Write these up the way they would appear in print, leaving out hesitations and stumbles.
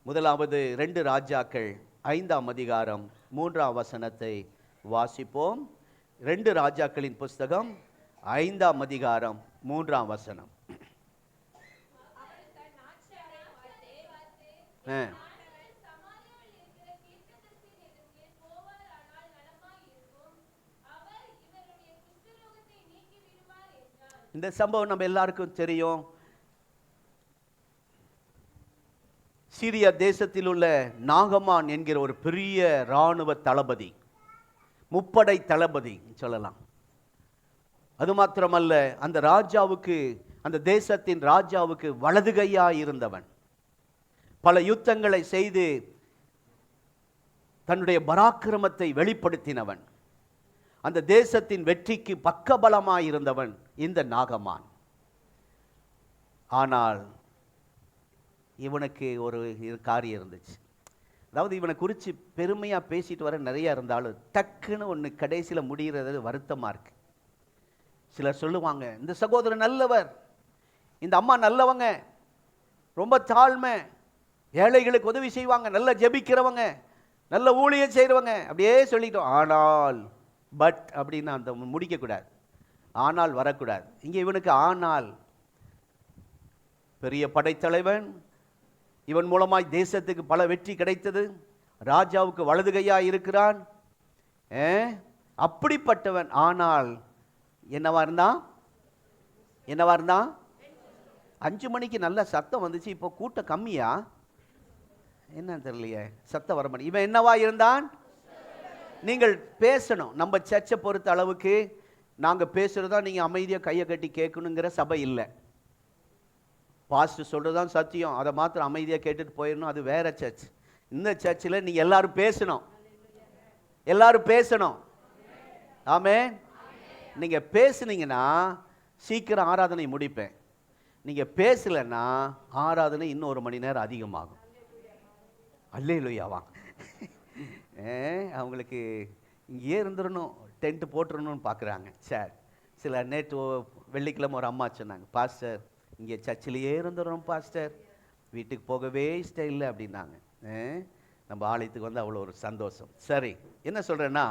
முதலாவது 2 ராஜாக்கள் 5ஆம் அதிகாரம் 3ஆம் வசனத்தை வாசிப்போம். 2 ராஜாக்களின் புஸ்தகம் 5ஆம் அதிகாரம் 3ஆம் வசனம். இந்த சம்பவம் நம்ம எல்லாருக்கும் தெரியும். சீரியா தேசத்தில் உள்ள நாகமான் என்கிற ஒரு பெரிய இராணுவ தளபதி, முப்படை தளபதி சொல்லலாம். அது மாத்திரமல்ல, அந்த ராஜாவுக்கு, அந்த தேசத்தின் ராஜாவுக்கு வலது கையாய் இருந்தவன். பல யுத்தங்களை செய்து தன்னுடைய பராக்கிரமத்தை வெளிப்படுத்தினவன். அந்த தேசத்தின் வெற்றிக்கு பக்கபலமாய் இருந்தவன் இந்த நாகமான். ஆனால் இவனுக்கு ஒரு காரியம் இருந்துச்சு. அதாவது இவனை குறித்து பெருமையாக பேசிட்டு வர நிறையா இருந்தாலும் டக்குன்னு ஒன்று கடைசியில் முடிகிறது வருத்தமாக இருக்கு. சிலர் சொல்லுவாங்க, இந்த சகோதரர் நல்லவர், இந்த அம்மா நல்லவங்க, ரொம்ப தாழ்மை, ஏழைகளுக்கு உதவி செய்வாங்க, நல்லா ஜெபிக்கிறவங்க, நல்ல ஊழியம் செய்கிறவங்க, அப்படியே சொல்லிட்டோம். ஆனால் பட் அப்படின்னு அந்த முடிக்கக்கூடாது, ஆனால் வரக்கூடாது. இங்கே இவனுக்கு ஆனால் பெரிய படைத்தலைவன், இவன் மூலமாய் தேசத்துக்கு பல வெற்றி கிடைத்தது, ராஜாவுக்கு வலது கையாக இருக்கிறான், அப்படிப்பட்டவன். ஆனால் என்னவா இருந்தான்? 5 மணிக்கு நல்ல சத்தம் வந்துச்சு, இப்போ கூட்டம் கம்மியா என்னன்னு தெரியலையே, சத்தம் வர மாட்டேன். இவன் என்னவா இருந்தான்? நீங்கள் பேசணும். நம்ம சர்ச்சை பொறுத்த அளவுக்கு நாங்கள் பேசுகிறதா நீங்கள் அமைதியாக கையை கட்டி கேட்கணுங்கிற சபை இல்லை. பாஸ்டர் சொல்கிறதான் சத்தியம், அதை மாத்திரம் அமைதியாக கேட்டுட்டு போயிடணும், அது வேற சர்ச். இந்த சர்ச்சில் நீங்கள் எல்லாரும் பேசணும், எல்லாரும் பேசணும். ஆமென். நீங்கள் பேசுனீங்கன்னா சீக்கிரம் ஆராதனை முடிப்பேன். நீங்கள் பேசலைன்னா ஆராதனை இன்னும் 1 மணி நேரம் அதிகமாகும். அல்லேலூயாவா. அவங்களுக்கு இங்கேயே இருந்துடணும், டென்ட்டு போட்டுடணும்னு பார்க்குறாங்க. சரி, சில நேற்று வெள்ளிக்கிழமை ஒரு அம்மா சொன்னாங்க, பாஸ்டர் இங்கே சர்ச்சிலேயே இருந்துடுறோம் பாஸ்டர், வீட்டுக்கு போகவே இஷ்டம் இல்லை அப்படின்னாங்க. நம்ம ஆலயத்துக்கு வந்து அவ்வளோ ஒரு சந்தோஷம். சரி, என்ன சொல்கிறேன்னா,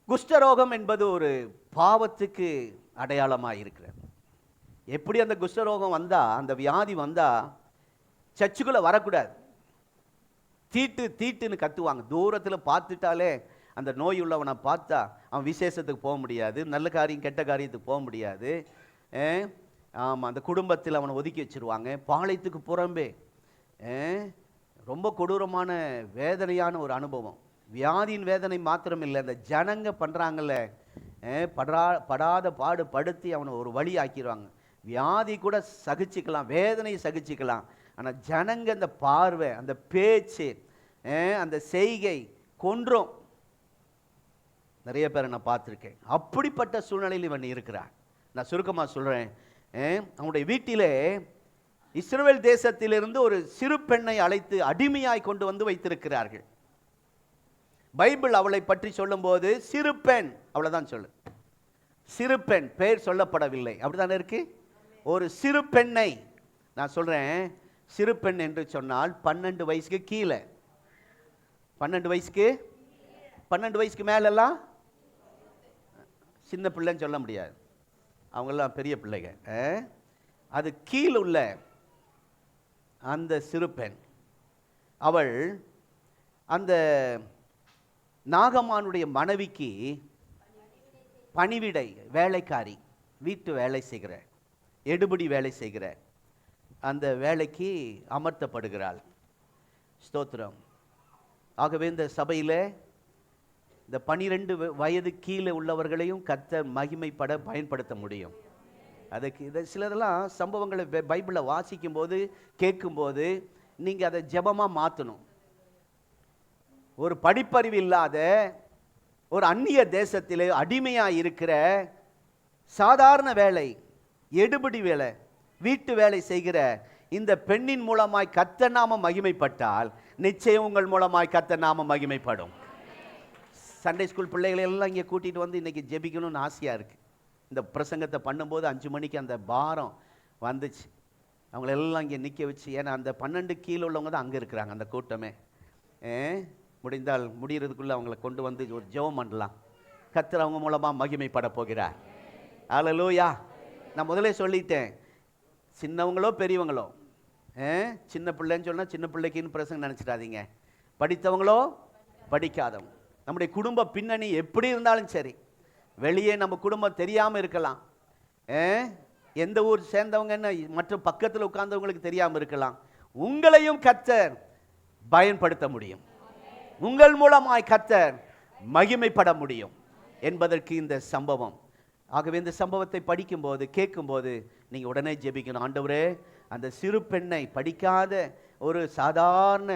குஷ்டரோகம் என்பது ஒரு பாவத்துக்கு அடையாளமாக இருக்கிறது. எப்படி அந்த குஷ்டரோகம் வந்தால், அந்த வியாதி வந்தால் சர்ச்சுக்குள்ளே வரக்கூடாது, தீட்டுன்னு கத்துவாங்க. தூரத்தில் பார்த்துட்டாலே அந்த நோய் உள்ளவனை பார்த்தா அவன் விசேஷத்துக்கு போக முடியாது, நல்ல காரியம் கெட்ட காரியத்துக்கு போக முடியாது. ஆமாம், அந்த குடும்பத்தில் அவனை ஒதுக்கி வச்சுருவாங்க. பாளையத்துக்கு புறம்பே ரொம்ப கொடூரமான வேதனையான ஒரு அனுபவம். வியாதியின் வேதனை மாத்திரம் இல்லை, அந்த ஜனங்க பண்ணுறாங்கல்ல, படாத பாடு படுத்தி அவனை ஒரு வழி ஆக்கிடுவாங்க. வியாதி கூட சகிச்சுக்கலாம், வேதனையை சகிச்சுக்கலாம், ஆனால் ஜனங்க அந்த பார்வை, அந்த பேச்சு, அந்த செய்கை கொன்றும். நிறைய பேரை நான் பார்த்துருக்கேன். அப்படிப்பட்ட சூழ்நிலையில் இவன் இருக்கிறான். நான் சுருக்கமாக சொல்கிறேன், அவனுடைய வீட்டிலே இஸ்ரவேல் தேசத்திலிருந்து ஒரு சிறு பெண்ணை அழைத்து அடிமையாய் கொண்டு வந்து வைத்திருக்கிறார்கள். பைபிள் அவளை பற்றி சொல்லும்போது சிறு பெண், அவ்வளோதான் சொல்லு, சிறு பெண், பெயர் சொல்லப்படவில்லை. அப்படித்தானே இருக்கு. ஒரு சிறு பெண்ணை நான் சொல்கிறேன். சிறு பெண் என்று சொன்னால் 12 வயசுக்கு கீழே, 12 வயசுக்கு மேலெல்லாம் சின்ன பிள்ளைன்னு சொல்ல முடியாது, அவங்கெல்லாம் பெரிய பிள்ளைங்க. அது கீழே உள்ள அந்த சிறு பெண், அவள் அந்த நாகமானுடைய மனைவிக்கு பணிவிடை வேலைக்காரி, வீட்டு வேலை செய்கிற, எடுபடி வேலை செய்கிற அந்த வேலைக்கு அமர்த்தப்படுகிறாள். ஸ்தோத்திரம். ஆகவே இந்த சபையில் இந்த 12 வயது கீழே உள்ளவர்களையும் கர்த்தர் மகிமைப்பட பயன்படுத்த முடியும். அதுக்கு இதை சிலதெல்லாம் சம்பவங்களை பைபிளை வாசிக்கும் போது கேட்கும்போது நீங்கள் அதை ஜெபமாக மாற்றணும். ஒரு படிப்பறிவு இல்லாத ஒரு அந்நிய தேசத்திலே அடிமையாக இருக்கிற சாதாரண வேலை, எடுபடி வேலை, வீட்டு வேலை செய்கிற இந்த பெண்ணின் மூலமாய் கர்த்தர் நாமம் மகிமைப்பட்டால் நிச்சயம் உங்கள் மூலமாய் கர்த்தர் நாமம் மகிமைப்படும். சண்டே ஸ்கூல் பிள்ளைகளை எல்லாம் இங்கே கூட்டிகிட்டு வந்து இன்றைக்கி ஜெபிக்கணும்னு ஆசையாக இருக்குது. இந்த பிரசங்கத்தை பண்ணும்போது 5 மணிக்கு அந்த பாரம் வந்துச்சு. அவங்களெல்லாம் இங்கே நிற்க வச்சு, ஏன்னா அந்த 12 கீழே உள்ளவங்க தான் அங்கே இருக்கிறாங்க அந்த கூட்டமே. முடிந்தால் முடிகிறதுக்குள்ளே அவங்கள கொண்டு வந்து ஒரு ஜெபம் பண்ணலாம். கர்த்தர் அவங்க மூலமாக மகிமைப்பட போகிறார். அல்லேலூயா. நான் முதலே சொல்லிட்டேன், சின்னவங்களோ பெரியவங்களோ, சின்ன பிள்ளைன்னு சொன்னால் சின்ன பிள்ளைக்குன்னு பிரசங்க நினச்சிடாதீங்க. படித்தவங்களோ படிக்காதவங்க, நம்முடைய குடும்ப பின்னணி எப்படி இருந்தாலும் சரி, வெளியே நம்ம குடும்பம் தெரியாமல் இருக்கலாம், எந்த ஊர் சேர்ந்தவங்கன்னு மற்ற பக்கத்தில் உட்கார்ந்தவங்களுக்கு தெரியாமல் இருக்கலாம். உங்களையும் கர்த்தர் பயன்படுத்த முடியும். உங்கள் மூலமாய் கர்த்தர் மகிமைப்பட முடியும் என்பதற்கு இந்த சம்பவம். ஆகவே இந்த சம்பவத்தை படிக்கும்போது கேட்கும்போது நீங்கள் உடனே ஜெபிக்கணும். ஆண்டவரே, அந்த சிறு பெண்ணை, படிக்காத ஒரு சாதாரண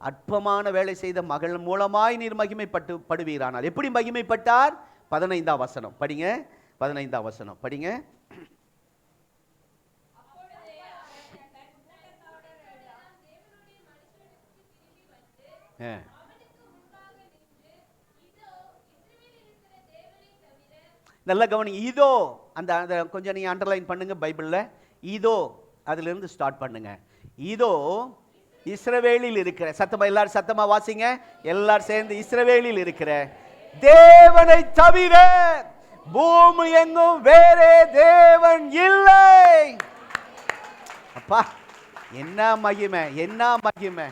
அற்பமான வேலை செய்த மகள் மூலமாய் நீர் மகிமைப்படுவீரானால். எப்படி மகிமைப்பட்டார்? 15ஆம் வசனம் படிங்க. 15ஆம் வசனம் படிங்க. நல்ல கவனி. இதோ அந்த கொஞ்சம் நீங்க அண்டர்லைன் பண்ணுங்க பைபிள்ல. இதோ அதிலிருந்து ஸ்டார்ட் பண்ணுங்க. இதோ இஸ்ரவேலில் இருக்கிற, சத்தமா எல்லாரும் சத்தமா வாசிங்க, எல்லாரும் சேர்ந்து, இஸ்ரவேலில் இருக்கிற தேவனை தவிர பூமி எங்கும் வேறே தேவன் இல்லை. அப்பா, என்ன மகிமை, என்ன மகிமை!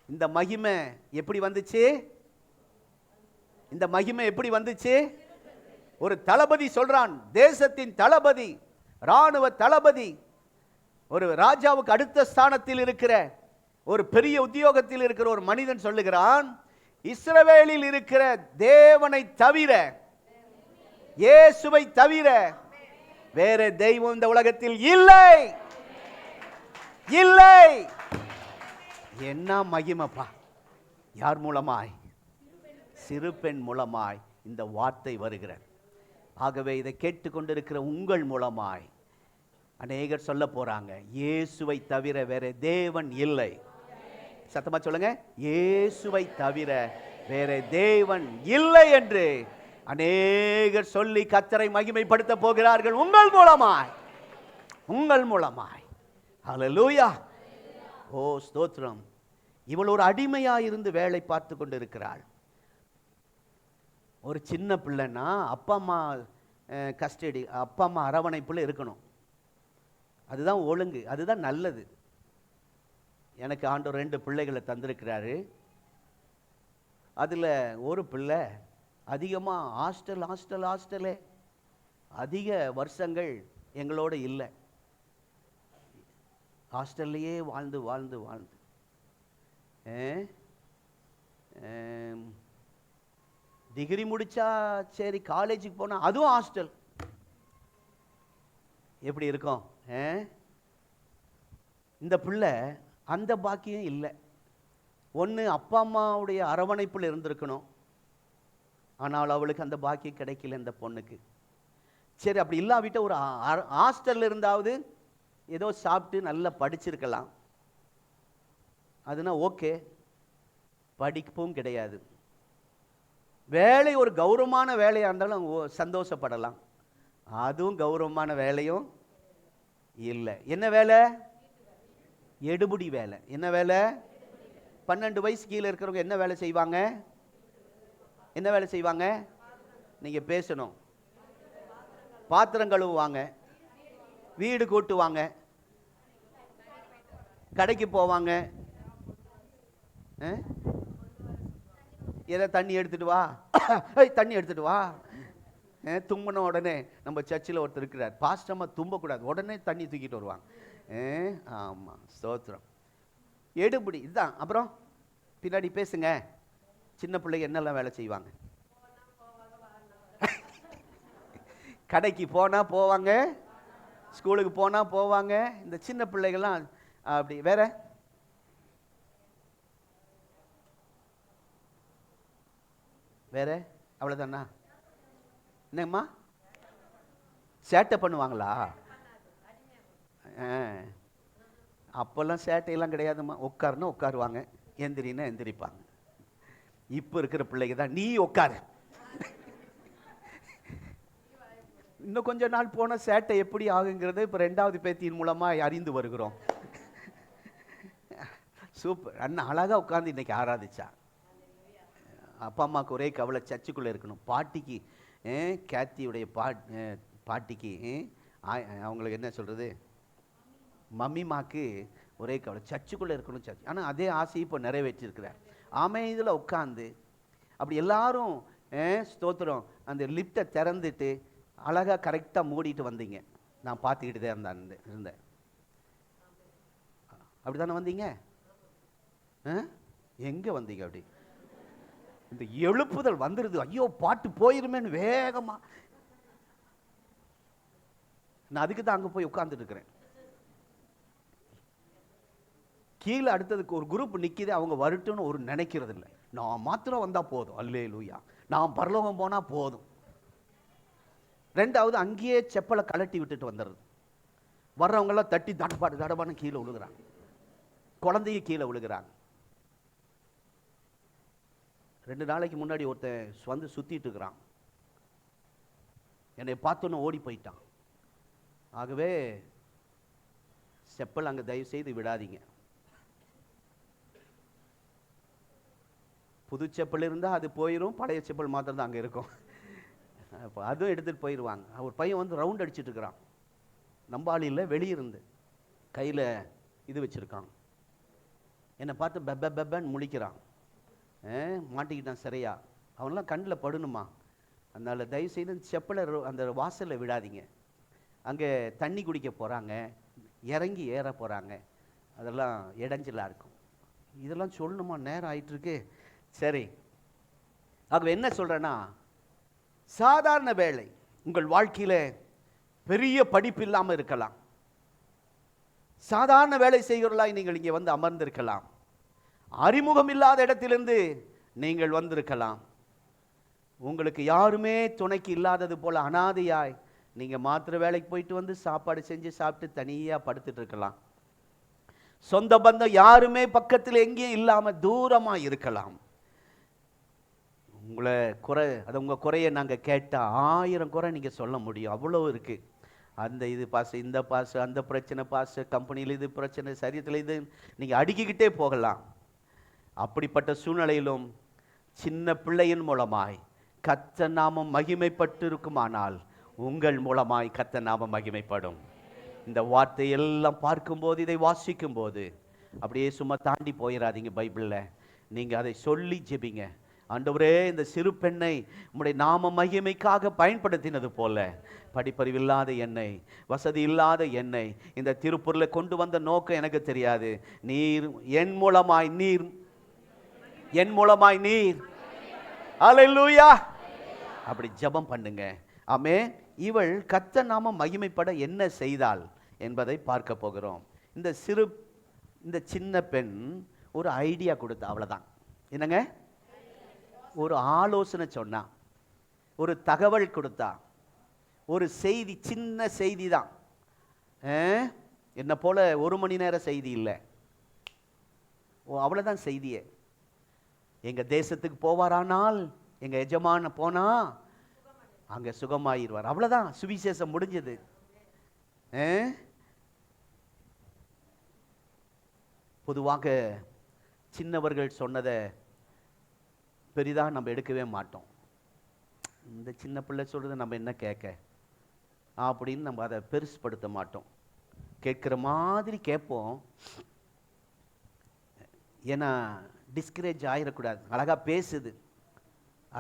இந்த மகிமை எப்படி வந்துச்சு? இந்த மகிமை எப்படி வந்துச்சு? ஒரு தளபதி சொல்றான், தேசத்தின் தளபதி, ராணுவ தளபதி, ஒரு ராஜாவுக்கு அடுத்த ஸ்தானத்தில் இருக்கிற ஒரு பெரிய உத்தியோகத்தில் இருக்கிற ஒரு மனிதன் சொல்லுகிறான், இஸ்ரவேலில் இருக்கிற தேவனை தவிர, இயேசுவை தவிர வேற தெய்வம் இந்த உலகத்தில் இல்லை, இல்லை. என்ன மகிமைப்பா! யார் மூலமாய்? சிறு பெண் மூலமாய் இந்த வார்த்தை வருகிறது. ஆகவே இதை கேட்டுக்கொண்டிருக்கிற உங்கள் மூலமாய் அநேகர் சொல்ல போறாங்க, இயேசுவை தவிர வேற தேவன் இல்லை. சத்தமா சொல்லுங்க, இயேசுவை தவிர வேற தேவன் இல்லை என்று அநேகர் சொல்லி கர்த்தரை மகிமைப்படுத்த போகிறார்கள் உங்கள் மூலமாய், உங்கள் மூலமாய். ஹல்லேலூயா. ஓ ஸ்தோத்திரம். இவள் ஒரு அடிமையாக இருந்து வேலை பார்த்து கொண்டு இருக்கிறாள். ஒரு சின்ன பிள்ளைன்னா அப்பா அம்மா கஸ்டடி, அப்பா அம்மா அரவணைப்புல இருக்கணும். அதுதான் ஒழுங்கு, அதுதான் நல்லது. எனக்கு ஆண்டவர் 2 பிள்ளைகளை தந்திருக்கிறாரு. அதில் ஒரு பிள்ளை அதிகமாக ஹாஸ்டலே அதிக வருஷங்கள் எங்களோட இல்லை, ஹாஸ்டல்லையே வாழ்ந்து வாழ்ந்து வாழ்ந்து டிகிரி முடிச்சா சரி, காலேஜுக்கு போனால் அதுவும் ஹாஸ்டல். எப்படி இருக்கும்? இந்த பிள்ளை அந்த பாக்கியம் இல்லை. ஒன்று அப்பா அம்மாவுடைய அரவணைப்பில் இருந்திருக்கணும், ஆனால் அவளுக்கு அந்த பாக்கியம் கிடைக்கல இந்த பொண்ணுக்கு. சரி, அப்படி இல்லாவிட்ட ஒரு ஹாஸ்டலில் இருந்தாவது ஏதோ சாப்பிட்டு நல்லா படிச்சிருக்கலாம், அதுனா ஓகே. படிப்பும் கிடையாது. வேலை ஒரு கௌரவமான வேலையாக இருந்தாலும் சந்தோஷப்படலாம், அதுவும் கௌரவமான வேலையும் இல்லை. என்ன வேலை? எடுபடி வேலை. என்ன வேலை? 12 வயசு கீழே இருக்கிறவங்க என்ன வேலை செய்வாங்க? என்ன வேலை செய்வாங்க? நீங்க பேசணும். பாத்திரம் கழுவுவாங்க, வீடு கூட்டுவாங்க, கடைக்கு போவாங்க, ஏதோ தண்ணி எடுத்துட்டு வா, தண்ணி எடுத்துட்டு வா. தும்பின உடனே நம்ம சர்ச்சில் ஒருத்தர் இருக்கிறார், பாஸ்டமா தும்பக்கூடாது, உடனே தண்ணி தூக்கிட்டு வருவாங்க. ஆமாம், ஸ்தோத்திரம். எடுபடி இதுதான். அப்புறம் பின்னாடி பேசுங்க. சின்ன பிள்ளைங்க என்னெல்லாம் வேலை செய்வாங்க? கடைக்கு போனால் போவாங்க, ஸ்கூலுக்கு போனால் போவாங்க. இந்த சின்ன பிள்ளைகள்லாம் அப்படி. வேற வேற அவ்வளோதானா? என்னம்மா, சேட்டை பண்ணுவாங்களா? அப்போல்லாம் சேட்டையெல்லாம் கிடையாதும்மா. உட்காருன்னா உட்காருவாங்க, எந்திரின்னா எந்திரிப்பாங்க. இப்போ இருக்கிற பிள்ளைங்க தான், நீ உட்காரு, இன்னும் கொஞ்ச நாள் போன சேட்டை எப்படி ஆகுங்கிறது இப்போ 2வது பேத்தியின் மூலமாக அறிந்து வருகிறோம். சூப்பர். அண்ணன் அழகாக உட்காந்து இன்னைக்கு ஆராதிச்சா. அப்பா அம்மாவுக்கு ஒரே கவலை சர்ச்சுக்குள்ளே இருக்கணும். பாட்டிக்கு கேத்தியுடைய பாட்டிக்கு அவங்களுக்கு என்ன சொல்கிறது, மம்மிமாக்கு ஒரே கவலை சர்ச்சுக்குள்ளே இருக்கணும் சர்ச். ஆனால் அதே ஆசையை இப்போ நிறைவேற்றிருக்கிறார். அமைதியில் உட்காந்து அப்படி எல்லாரும் ஸ்தோத்திரம் அந்த லிஃப்டை திறந்துட்டு அழகாக கரெக்டாக மூடிட்டு வந்தீங்க. நான் பார்த்துக்கிட்டு தான் இருந்தேன். அப்படி தானே வந்தீங்க? எங்கே வந்தீங்க? அப்படி இந்த எழுப்புதல் வந்துடுது, ஐயோ பாட்டு போயிருமேன்னு வேகமாக. நான் அதுக்கு தான் அங்கே போய் உட்கார்ந்துட்டு இருக்கிறேன். கீழே அடுத்ததுக்கு ஒரு குரூப் நிற்கிது, அவங்க வரட்டும்னு ஒரு நினைக்கிறது இல்லை. நான் மாத்திரம் வந்தால் போதும், அல்லேலூயா, நான் பரலோகம் போனால் போதும். 2வது அங்கேயே செப்பலை கலட்டி விட்டுட்டு வந்துடுறது. வர்றவங்கெல்லாம் தட்டி தடபான்னு கீழே விழுகிறாங்க. குழந்தைய கீழே விழுகிறாங்க. 2 நாளைக்கு முன்னாடி ஒருத்தன் வந்து சுற்றிட்டு இருக்கிறான். என்னை பார்த்தோன்னு ஓடி போயிட்டான். ஆகவே செப்பல் அங்கே தயவு செய்து விடாதீங்க. புது செப்பல் இருந்தால் அது போயிடும், பழைய செப்பல் மாத்திரம் தான் அங்கே இருக்கும். அப்போ அதுவும் எடுத்துகிட்டு போயிடுவாங்க. ஒரு பையன் வந்து ரவுண்ட் அடிச்சுட்டு இருக்கிறான். நம்பாளியில் வெளியிருந்து கையில் இது வச்சுருக்கான். என்னை பார்த்து பெப்பன்னு முழிக்கிறான். மாட்டிக்கிட்டான் சரியா. அவனெல்லாம் கண்ணில் படணுமா? அதனால் தயவுசெய்து செப்பலை அந்த வாசலில் விடாதீங்க. அங்கே தண்ணி குடிக்க போகிறாங்க, இறங்கி ஏற போகிறாங்க, அதெல்லாம் இடைஞ்சலாக இருக்கும். இதெல்லாம் சொல்லணுமா? நேரம் ஆயிட்டுருக்கு. சரி, ஆகவே என்ன சொல்கிறேன்னா, சாதாரண வேலை உங்கள் வாழ்க்கையில் பெரிய படிப்பு இல்லாமல் இருக்கலாம். சாதாரண வேலை செய்கிறவர்களாய் நீங்கள் இங்கே வந்து அமர்ந்திருக்கலாம். அறிமுகம் இல்லாத இடத்திலிருந்து நீங்கள் வந்திருக்கலாம். உங்களுக்கு யாருமே துணைக்கு இல்லாதது போல அனாதையாய் நீங்கள் மாத்திர வேலைக்கு போயிட்டு வந்து சாப்பாடு செஞ்சு சாப்பிட்டு தனியாக படுத்துட்டு இருக்கலாம். சொந்த பந்தம் யாருமே பக்கத்தில் எங்கேயும் இல்லாமல் தூரமாக இருக்கலாம். உங்கள் குறையை நாங்கள் கேட்டால் 1000 குறை நீங்கள் சொல்ல முடியும். அவ்வளோ இருக்குது. அந்த இது பாசு, இந்த பாசு, அந்த பிரச்சனை பாசு, கம்பெனியில் இது பிரச்சனை, சரீரத்தில் இது, நீங்கள் அடுக்கிக்கிட்டே போகலாம். அப்படிப்பட்ட சூழ்நிலையிலும் சின்ன பிள்ளையின் மூலமாய் கர்த்தர் நாமம் மகிமைப்பட்டு இருக்குமானால் உங்கள் மூலமாய் கர்த்தர் நாமம் மகிமைப்படும். இந்த வார்த்தையெல்லாம் பார்க்கும்போது, இதை வாசிக்கும் போது அப்படியே சும்மா தாண்டி போயிடாதீங்க. பைபிளில் நீங்கள் அதை சொல்லி ஜெபிங்க. ஆண்டவரே, இந்த சிறு பெண்ணை உம்முடைய நாம மகிமைக்காக பயன்படுத்தினது போல படிப்பறிவில்லாத என்னை, வசதி இல்லாத என்னை இந்த திருப்பொருளை கொண்டு வந்த நோக்கம் எனக்கு தெரியாது. நீர் என் மூலமாய் நீர் அல்லேலூயா அப்படி ஜெபம் பண்ணுங்க. ஆமே. இவள் கர்த்தர் நாமம் மகிமைப்பட என்ன செய்தாள் என்பதை பார்க்க போகிறோம். இந்த சின்ன பெண் ஒரு ஐடியா கொடுத்தா, அவ்வளவுதான். என்னங்க? ஒரு ஆலோசனை சொன்னா, ஒரு தகவல் கொடுத்தா, ஒரு செய்தி, சின்ன செய்தி தான். என்ன போல 1 மணி நேர செய்தி இல்லை. அவ்வளோதான் செய்தியே. எங்க தேசத்துக்கு போவாரானால் எங்க எஜமான போனா அங்க சுகமாயிருவார். அவ்வளவுதான், சுவிசேஷம் முடிஞ்சது. பொதுவாக சின்னவர்கள் சொன்னதை பெரிதாக நம்ம எடுக்கவே மாட்டோம். இந்த சின்ன பிள்ளை சொல்றதை நம்ம என்ன கேட்க அப்படின்னு நம்ம அதை பெருசுப்படுத்த மாட்டோம். கேட்குற மாதிரி கேட்போம். ஏன்னா டிஸ்கரேஜ் ஆகிடக்கூடாது. அழகாக பேசுது,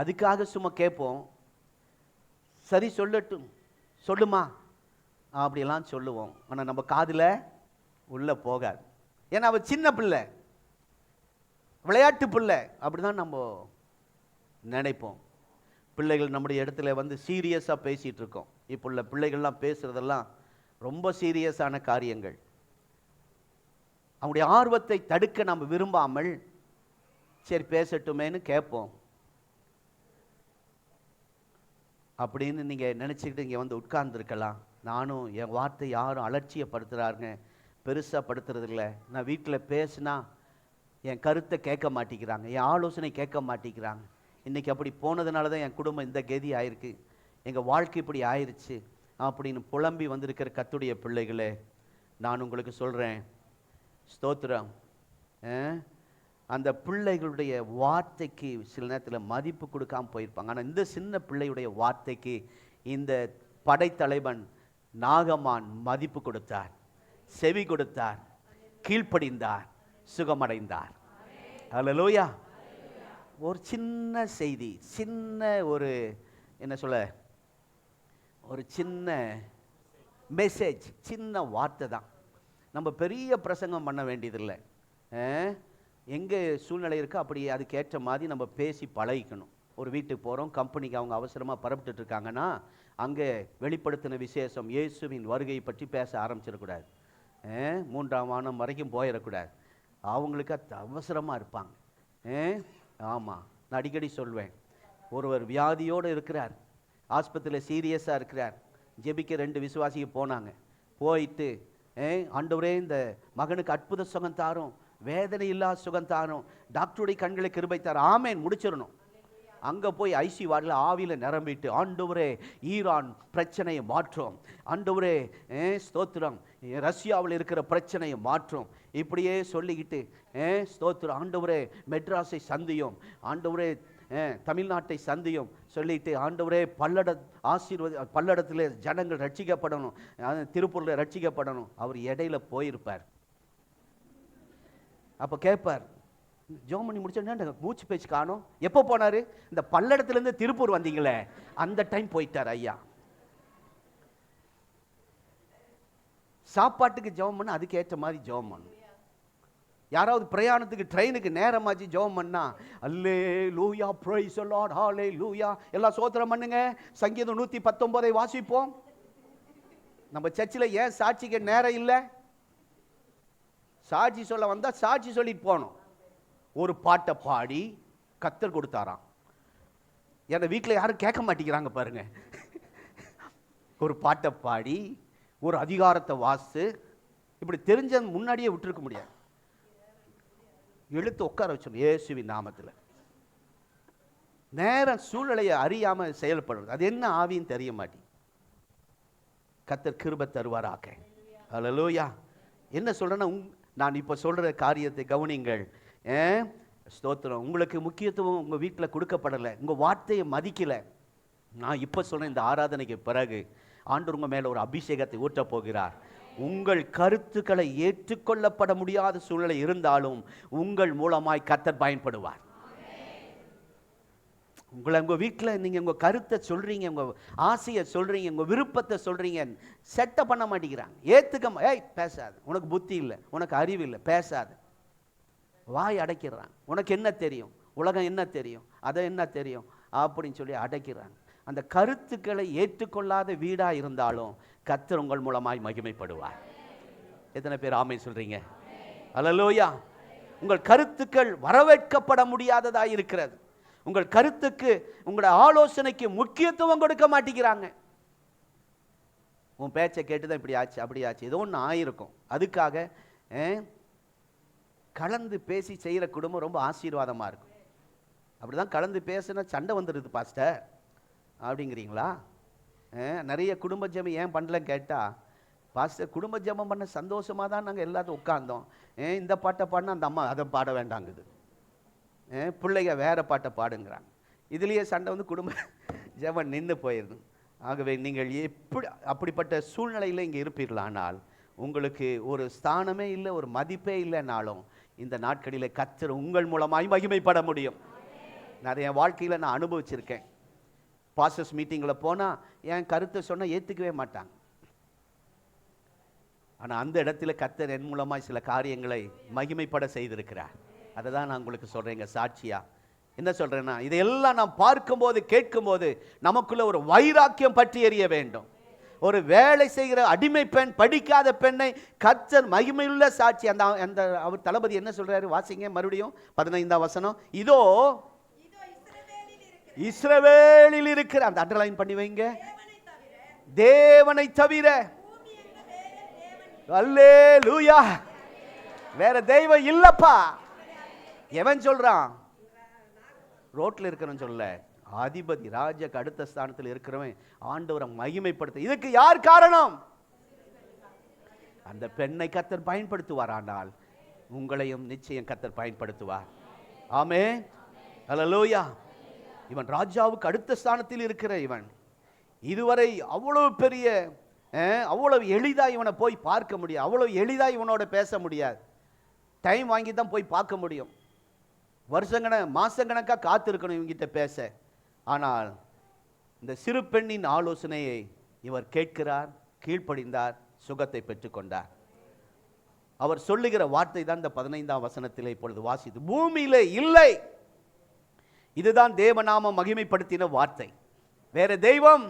அதுக்காக சும்மா கேட்போம். சரி சொல்லட்டும், சொல்லுமா அப்படியெல்லாம் சொல்லுவோம். ஆனால் நம்ம காதில் உள்ளே போகாது. ஏன்னா அவள் சின்ன பிள்ளை, விளையாட்டு பிள்ளை, அப்படிதான் நம்ம நினைப்போம். பிள்ளைகள் நம்முடைய இடத்துல வந்து சீரியஸாக பேசிகிட்டு இருக்கோம். இப்போ உள்ள பிள்ளைகள்லாம் பேசுகிறதெல்லாம் ரொம்ப சீரியஸான காரியங்கள். அவங்களுடைய ஆர்வத்தை தடுக்க நம்ம விரும்பாமல் சரி பேசட்டுமேன்னு கேட்போம். அப்படின்னு நீங்கள் நினச்சிக்கிட்டு இங்கே வந்து உட்கார்ந்துருக்கலாம். நானும் என் வார்த்தை யாரும் அலட்சியப்படுத்துகிறாருங்க, பெருசாக படுத்துறதில்ல. நான் வீட்டில் பேசினா என் கருத்தை கேட்க மாட்டேங்கிறாங்க, என் ஆலோசனை கேட்க மாட்டேங்கிறாங்க. இன்றைக்கி அப்படி போனதுனால தான் என் குடும்பம் இந்த கதி ஆயிருக்கு, எங்கள் வாழ்க்கை இப்படி ஆயிடுச்சு. அப்படின்னு புலம்பி வந்திருக்கிற கர்த்தருடைய பிள்ளைகளே, நான் உங்களுக்கு சொல்கிறேன், ஸ்தோத்திரம். அந்த பிள்ளைகளுடைய வார்த்தைக்கு சில நேரத்தில் மதிப்பு கொடுக்காமல் போயிருப்பாங்க. ஆனால் இந்த சின்ன பிள்ளையுடைய வார்த்தைக்கு இந்த படைத்தலைவன் நாகமான் மதிப்பு கொடுத்தார், செவி கொடுத்தார், கீழ்ப்படிந்தார், சுகமடைந்தார். அல்லேலூயா. ஒரு சின்ன செய்தி, சின்ன ஒரு என்ன சொல்ல, ஒரு சின்ன மெசேஜ், சின்ன வார்த்தை தான். நம்ம பெரிய பிரசங்கம் பண்ண வேண்டியதில்லை. எங்கே சூழ்நிலை இருக்கோ அப்படி அதுக்கேற்ற மாதிரி நம்ம பேசி பழகிக்கணும். ஒரு வீட்டுக்கு போகிறோம், கம்பெனிக்கு அவங்க அவசரமாக பரப்பிட்டு இருக்காங்கன்னா அங்கே வெளிப்படுத்தின விசேஷம் இயேசுவின் வருகை பற்றி பேச ஆரம்பிச்சிடக்கூடாது. 3ஆம் வானம் வரைக்கும் போயிடக்கூடாது. அவங்களுக்கு அவசரமாக இருப்பாங்க. ஆமாம், நான் அடிக்கடி சொல்வேன், ஒருவர் வியாதியோடு இருக்கிறார், ஆஸ்பத்திரியில் சீரியஸாக இருக்கிறார். ஜெபிக்க 2 விசுவாசிக்கு போனாங்க. போயிட்டு ஆண்டவரே இந்த மகனுக்கு அற்புத சுகம் தாரும், வேதனை இல்லாத சுகம் தாரும், டாக்டருடைய கண்களை கிருபை தாரும், ஆமேன் முடிச்சிடணும். அங்கே போய் ஐசி வார்டில் ஆவியில் நிரம்பிட்டு, ஆண்டவரே ஈரான் பிரச்சனையை மாற்றும், ஆண்டவரே ஸ்தோத்திரம் ரஷ்யாவில் இருக்கிற பிரச்சனையை மாற்றும், இப்படியே சொல்லிக்கிட்டு ஸ்தோத்திரம் ஆண்டவரே மெட்ராஸை சந்தியும், ஆண்டவரே தமிழ்நாட்டை சந்தியும் சொல்லிட்டு, ஆண்டவரே பல்லடத்தில் ஜனங்கள் ரட்சிக்கப்படணும், திருப்பூரில் ரட்சிக்கப்படணும். அவர் இடையில போயிருப்பார். அப்போ கேட்பார், ஜோம் பண்ணி முடிச்சோன்னா மூச்சு பேச்சு காணும். எப்போ போனார்? இந்த பல்லடத்துலேருந்து திருப்பூர் வந்தீங்களே அந்த டைம் போயிட்டார் ஐயா. சாப்பாட்டுக்கு ஜெபம் பண்ண அதுக்கு ஏற்ற மாதிரி ஜெபம் பண்ணணும். யாராவது பிரயாணத்துக்கு ட்ரெயினுக்கு நேரமாச்சு ஜெபம் பண்ணா, அல்லேலூயா பிரைஸ் தி லார்ட் ஹalleluya எல்லாம் ஸ்தோத்திரம் பண்ணுங்க, சங்கீதம் 119 வாசிப்போம். நம்ம சர்ச்சில் ஏன் சாட்சிக்கு நேரம் இல்லை? சாட்சி சொல்ல வந்தா சாட்சி சொல்லிட்டு போகணும். ஒரு பாட்டை பாடி கர்த்தர் கொடுத்தாராம். என் வீட்டில் யாரும் கேட்க மாட்டேங்கிறாங்க பாருங்க. ஒரு பாட்டை பாடி ஒரு அதிகாரத்தை வாசி, இப்படி தெரிஞ்ச முன்னாடியே விட்டுருக்க முடியாது. எழுத்து உட்கார வச்சோம் இயேசுவின் நாமத்தில். நேரம் சூழ்நிலையை அறியாமல் செயல்படுறது, அது என்ன ஆவின்னு தெரிய மாட்டேங்குது. கர்த்தர் கிருபை தருவாராக. அல்லேலூயா. என்ன சொல்றேன்னா, நான் இப்போ சொல்ற காரியத்தை கவனிங்கள். ஸ்தோத்திரம். உங்களுக்கு முக்கியத்துவம் உங்கள் வீட்டில் கொடுக்கப்படலை, உங்கள் வார்த்தையை மதிக்கலை. நான் இப்போ சொல்கிறேன், இந்த ஆராதனைக்கு பிறகு ஆண்டவர் உங்கள் மேலே ஒரு அபிஷேகத்தை ஊற்றப் போகிறார். உங்கள் கருத்துக்களை ஏற்றுக்கொள்ளப்பட முடியாத சூழ்நிலை இருந்தாலும் உங்கள் மூலமாய் கர்த்தர் பயன்படுவார். உங்கள் வீட்டில் நீங்கள் உங்கள் கருத்தை சொல்கிறீங்க, உங்கள் ஆசையை சொல்கிறீங்க, உங்கள் விருப்பத்தை சொல்கிறீங்க, செட்டப் பண்ண மாட்டேங்கிறாங்க. ஏய் பேசாது, உனக்கு புத்தி இல்லை, உனக்கு அறிவு இல்லை, பேசாது, வாய் அடைக்கிறாங்க. உனக்கு என்ன தெரியும், உலகம் என்ன தெரியும், அதை என்ன தெரியும் அப்படின்னு சொல்லி அடைக்கிறாங்க. அந்த கருத்துக்களை ஏற்றுக்கொள்ளாத வீடாக இருந்தாலும் கர்த்தர் உங்கள் மூலமாய் மகிமைப்படுவார். எத்தனை பேர் ஆமென் சொல்றீங்க? அல்லேலூயா. உங்கள் கருத்துக்கள் வரவேற்கப்பட முடியாததாக இருக்கிறது. உங்கள் கருத்துக்கு, உங்களுடைய ஆலோசனைக்கு முக்கியத்துவம் கொடுக்க மாட்டேங்கிறாங்க. உன் பேச்சை கேட்டுதான் இப்படி ஆச்சு அப்படி ஆச்சு, ஏதோ ஒன்று ஆயிருக்கும். அதுக்காக கலந்து பேசி செய்கிற குடும்பம் ரொம்ப ஆசீர்வாதமாக இருக்கும். அப்படிதான் கலந்து பேசுனா சண்டை வந்துடுது பாஸ்டர் அப்படிங்கிறீங்களா? நிறைய குடும்ப ஜெபம் ஏன் பண்ணலன்னு கேட்டால், பாஸ்டர் குடும்ப ஜெபம் பண்ண சந்தோஷமாக தான் நாங்கள் எல்லாத்தையும் உட்கார்ந்தோம், இந்த பாட்டை பாடினா அந்த அம்மா அதை பாட வேண்டாங்குது, பிள்ளைங்க வேற பாட்டை பாடுங்கிறாங்க. இதுலேயே சண்டை வந்து குடும்ப ஜெபம் நின்று போயிடுது. ஆகவே நீங்கள் அப்படிப்பட்ட சூழ்நிலையில் இங்கே இருப்பீர்களானால் உங்களுக்கு ஒரு ஸ்தானமே இல்லை, ஒரு மதிப்பே இல்லைனாலும் இந்த நாட்களில் கர்த்தர் உங்கள் மூலமாய் மகிமைப்பட முடியும். நிறைய வாழ்க்கையில் நான் அனுபவிச்சிருக்கேன். பாஸ்டர்ஸ் மீட்டிங்கில் போனால் என் கருத்தை சொன்னால் ஏற்றுக்கவே மாட்டாங்க. ஆனால் அந்த இடத்துல கர்த்தர் என் மூலமாய் சில காரியங்களை மகிமைப்பட செய்திருக்கிறார். அதை தான் நான் உங்களுக்கு சொல்கிறேங்க சாட்சியா. என்ன சொல்கிறேன்னா, இதையெல்லாம் நாம் பார்க்கும்போது கேட்கும்போது நமக்குள்ள ஒரு வைராக்கியம் பற்றி எறிய வேண்டும். ஒரு வேலை செய்கிற அடிமை பெண், படிக்காத பெண்ணை கர்த்தர் மகிமையுள்ள சாட்சி. அந்த அவர் தளபதி என்ன சொல்றாரு வாசிங்க மறுபடியும் 15ஆம் வசனம். இதோ இஸ்ரவேலில் இருக்கிற, அந்த அண்டர்லைன் பண்ணி வைங்க, தேவனை தவிர அல்லேலூயா வேற தெய்வம் இல்லப்பா. எவன் சொல்றான்? ரோட்ல இருக்கிறவன் சொல்ல, அதிபதி, ராஜாக்கு அடுத்த ஸ்தானத்தில் இருக்கிறவன் ஆண்டவரை மகிமைப்படுத்த. இதுக்கு யார் காரணம்? அந்த பெண்ணை கர்த்தர் பயன்படுத்துவார். ஆனால் உங்களையும் நிச்சயம் கர்த்தர் பயன்படுத்துவார். ஆமென், ஹல்லேலூயா. இவன் ராஜாவுக்கு அடுத்த ஸ்தானத்தில் இருக்கிற இவன் இதுவரை அவ்வளவு பெரிய அவ்வளவு எளிதாக இவனை போய் பார்க்க முடியாது, அவ்வளவு எளிதாக இவனோட பேச முடியாது. டைம் வாங்கி தான் போய் பார்க்க முடியும். மாசக்கணக்காக காத்திருக்கணும் இவங்கிட்ட பேச. ஆனால் இந்த சிறு பெண்ணின் ஆலோசனையை இவர் கேட்கிறார், கீழ்ப்படிந்தார், சுகத்தை பெற்றுக்கொண்டார். அவர் சொல்லுகிற வார்த்தை தான் இந்த 15ஆம் வசனத்திலே இப்பொழுது வாசித்து, பூமியிலே இல்லை. இதுதான் தேவநாமம் மகிமைப்படுத்தின வார்த்தை. வேற தெய்வம்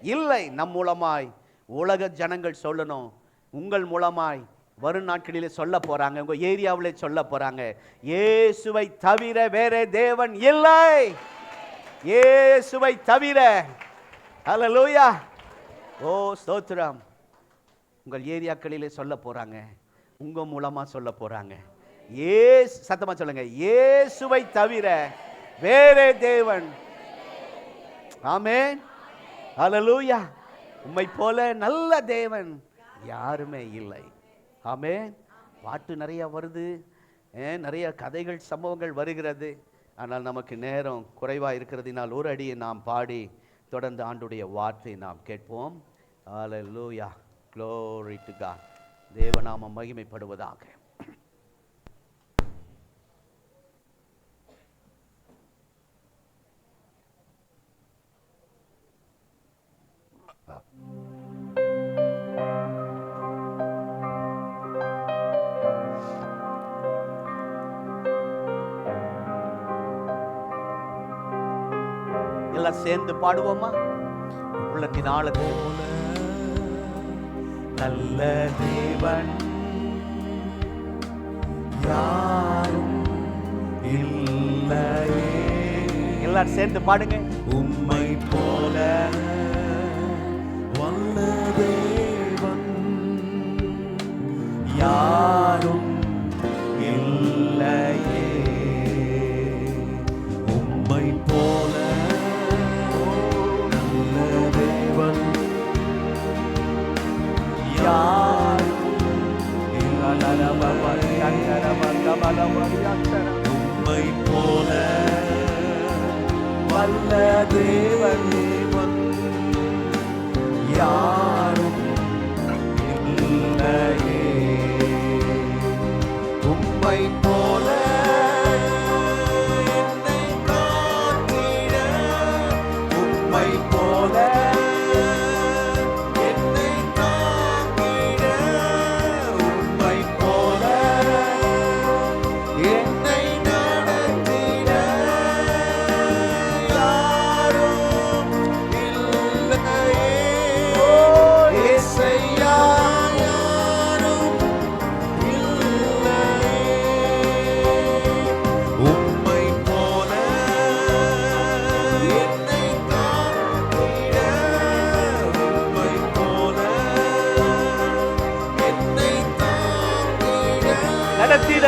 இல்லை. நம் மூலமாய் உலக ஜனங்கள் சொல்லணும். உங்கள் மூலமாய் வரும் நாட்களிலே சொல்ல போறாங்க, உங்க ஏரியாவிலே சொல்ல போறாங்க, இயேசுவை தவிர வேற தேவன் இல்லை, இயேசுவை தவிர. ஹல்லேலூயா. ஓ ஸ்தோத்திரம். உங்கள் ஏரியாக்களிலே சொல்ல போறாங்க, உங்க மூலமா சொல்ல போறாங்க. சத்தமா சொல்லுங்க, இயேசுவை தவிர வேற தேவன். ஆமென், ஹல்லேலூயா. உம்மை போல நல்ல தேவன் யாருமே இல்லை. ஆமென். பாட்டு நிறைய வருது, நிறைய கதைகள் சம்பவங்கள் வருகிறது. ஆனால் நமக்கு நேரம் குறைவாக இருக்கிறதினால் ஒரு அடியை நாம் பாடி தொடர்ந்து ஆண்டுடைய வார்த்தை நாம் கேட்போம். ஹல்லேலூயா, glory to God. தேவநாமம் மகிமைப்படுவதாக. எல்லாம் சேர்ந்து பாடுவோமா? உள்ளத்தின் ஆழத்தில் போல நல்ல தேவன் யாரும் இல்லையே. எல்லாரும் சேர்ந்து பாடுங்க. உம்மை போல வல்ல தேவன் யாரும் இல்லையே. உம்மை போல உம்மை போல வல்ல தேவன் யாரும் இல்லையே. உம்மை போல என்னை காத்திட, உம்மை போல நடத்திட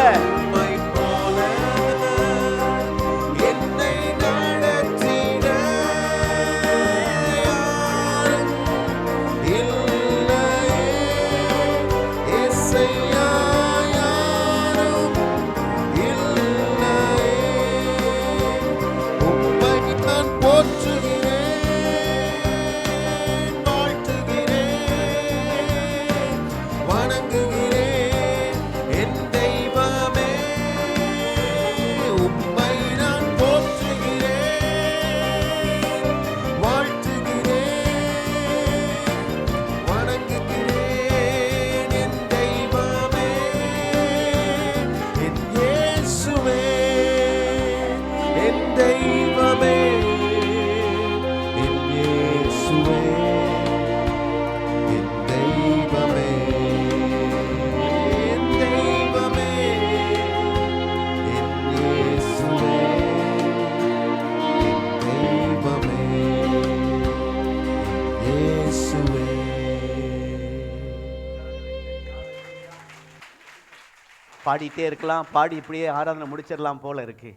பாடிட்டே இருக்கலாம். பாடி இப்படியே ஆராதனை முடிச்சிடலாம் போல இருக்கு.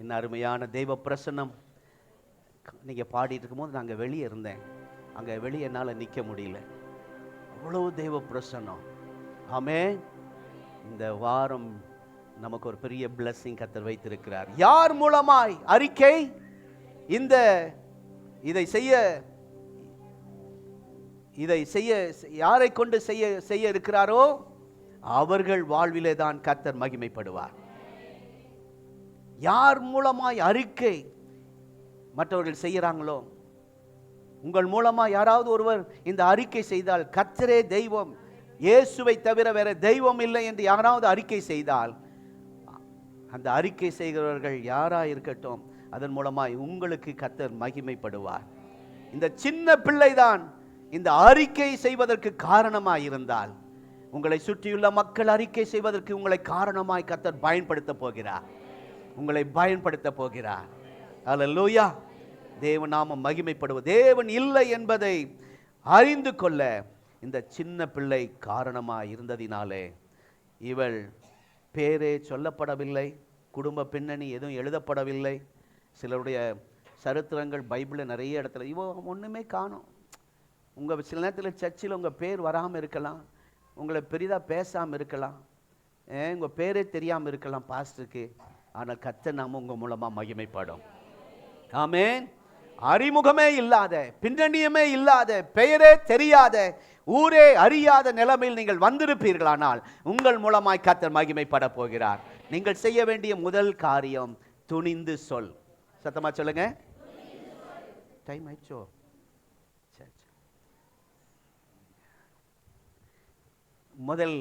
இன்னும் அருமையான தெய்வ பிரசன்னம் நீங்கள் பாடிட்டு இருக்கும்போது நாங்கள் வெளியே இருந்தேன். அங்கே வெளியே என்னால் நிற்க முடியல, அவ்வளோ தெய்வ பிரசன்னம். ஆமென். இந்த வாரம் நமக்கு ஒரு பெரிய பிளஸிங் கர்த்தர் வைத்திருக்கிறார். யார் மூலமாய் அறிக்கை இந்த இதை செய்ய யாரை கொண்டு செய்ய இருக்கிறாரோ அவர்கள் வாழ்விலே தான் கர்த்தர் மகிமைப்படுவார். யார் மூலமாய் அறிக்கை மற்றவர்கள் செய்கிறாங்களோ, உங்கள் மூலமா யாராவது ஒருவர் இந்த அறிக்கை செய்தால், கர்த்தரே தெய்வம், இயேசுவை தவிர வேற தெய்வம் இல்லை என்று யாராவது அறிக்கை செய்தால், அந்த அறிக்கை செய்கிறவர்கள் யாரா இருக்கட்டும், அதன் மூலமாய் உங்களுக்கு கர்த்தர் மகிமைப்படுவார். இந்த சின்ன பிள்ளைதான் இந்த அறிக்கை செய்வதற்கு காரணமாய் இருந்தால், உங்களை சுற்றியுள்ள மக்கள் அறிக்கை செய்வதற்கு உங்களை காரணமாய் கர்த்தர் பயன்படுத்த போகிறார், உங்களை பயன்படுத்த போகிறார். அல்லேலூயா. தேவன் நாமம் மகிமைப்படுவது. தேவன் இல்லை என்பதை அறிந்து கொள்ள இந்த சின்ன பிள்ளை காரணமாய் இருந்ததினாலே இவள் பேரே சொல்லப்படவில்லை, குடும்ப பின்னணி எதுவும் எழுதப்படவில்லை. சிலருடைய சரித்திரங்கள் பைபிளில் நிறைய இடத்துல இவோ ஒன்றுமே காணும். உங்கள் சில நேரத்தில் சர்ச்சில் உங்கள் பேர் வராமல் இருக்கலாம், உங்களை பெரிதாக பேசாமல் இருக்கலாம், உங்கள் பேரே தெரியாமல் இருக்கலாம் பாஸ்டருக்கு. ஆனால் கர்த்தர் நாம உங்கள் மூலமாக மகிமைப்படும். ஆமென். அறிமுகமே இல்லாத, பின்னணியுமே இல்லாத, பெயரே தெரியாத, ஊரே அறியாத நிலைமையில் நீங்கள் வந்திருப்பீர்களானால் உங்கள் மூலமாய் கர்த்தர் மகிமைப்பட போகிறார். நீங்கள் செய்ய வேண்டிய முதல் காரியம் துணிந்து சொல். சத்தமா சொல்லுங்க. டைம் ஆயிடுச்சோ? முதல்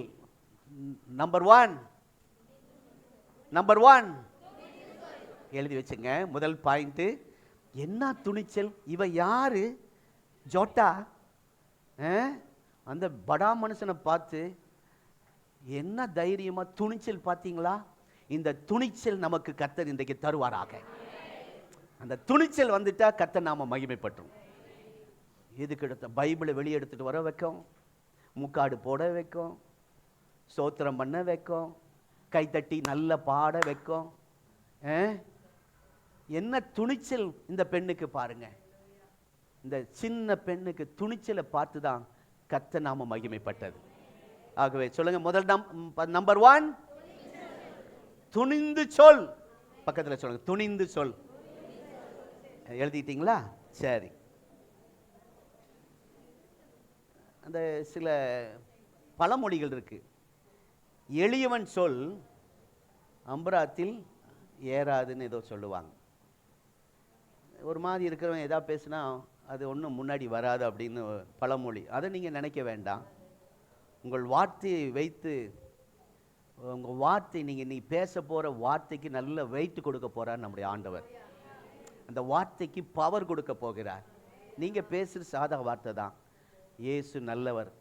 நம்பர் ஒன் எழுதி வச்சுங்க. முதல் பாயிண்ட், என்ன துணிச்சல். இவ யாரு? ஜோட்டா. அந்த படா மனுஷனை பார்த்து என்ன தைரியமா துணிச்சல். பார்த்தீங்களா? இந்த துணிச்சல் நமக்கு கர்த்தர் இன்றைக்கு தருவாராக. அந்த துணிச்சல் வந்துட்டா கர்த்தர் நாம மகிமைப்பட்டோம். இதுக்கு எடுத்த பைபிளை வெளியே எடுத்துட்டு வர வைக்கும், முக்காடு போட வைக்கும், ஸ்தோத்திரம் பண்ண வைக்கும், கைத்தட்டி நல்ல பாட வைக்கும். என்ன துணிச்சல் இந்த பெண்ணுக்கு பாருங்க. இந்த சின்ன பெண்ணுக்கு துணிச்சலை பார்த்து தான் கர்த்தர் நாம மகிமைப்பட்டது. ஆகவே சொல்லுங்க, முதல் நம்பர் ஒன் துணிந்து சொல். பக்கத்தில் சொல்லுங்க, துணிந்து சொல். எழுதிட்டீங்களா? சரி. அந்த சில பழமொழிகள் இருக்கு. எளியவன் சொல் அம்பராத்தில் ஏறாதுன்னு ஏதோ சொல்லுவாங்க. ஒரு மாதிரி இருக்கிறவன் எதா பேசுனா அது ஒன்றும் முன்னாடி வராது அப்படின்னு பழமொழி. அதை நீங்கள் நினைக்க வேண்டாம். உங்கள் வார்த்தையை வைத்து, உங்கள் வார்த்தை நீ பேச போகிற வார்த்தைக்கு நல்ல வெயிட் கொடுக்க போகிறார் நம்முடைய ஆண்டவர். அந்த வார்த்தைக்கு பவர் கொடுக்க போகிறார். நீங்கள் பேசுகிற சாதா வார்த்தை தான். இயேசு நல்லவர்,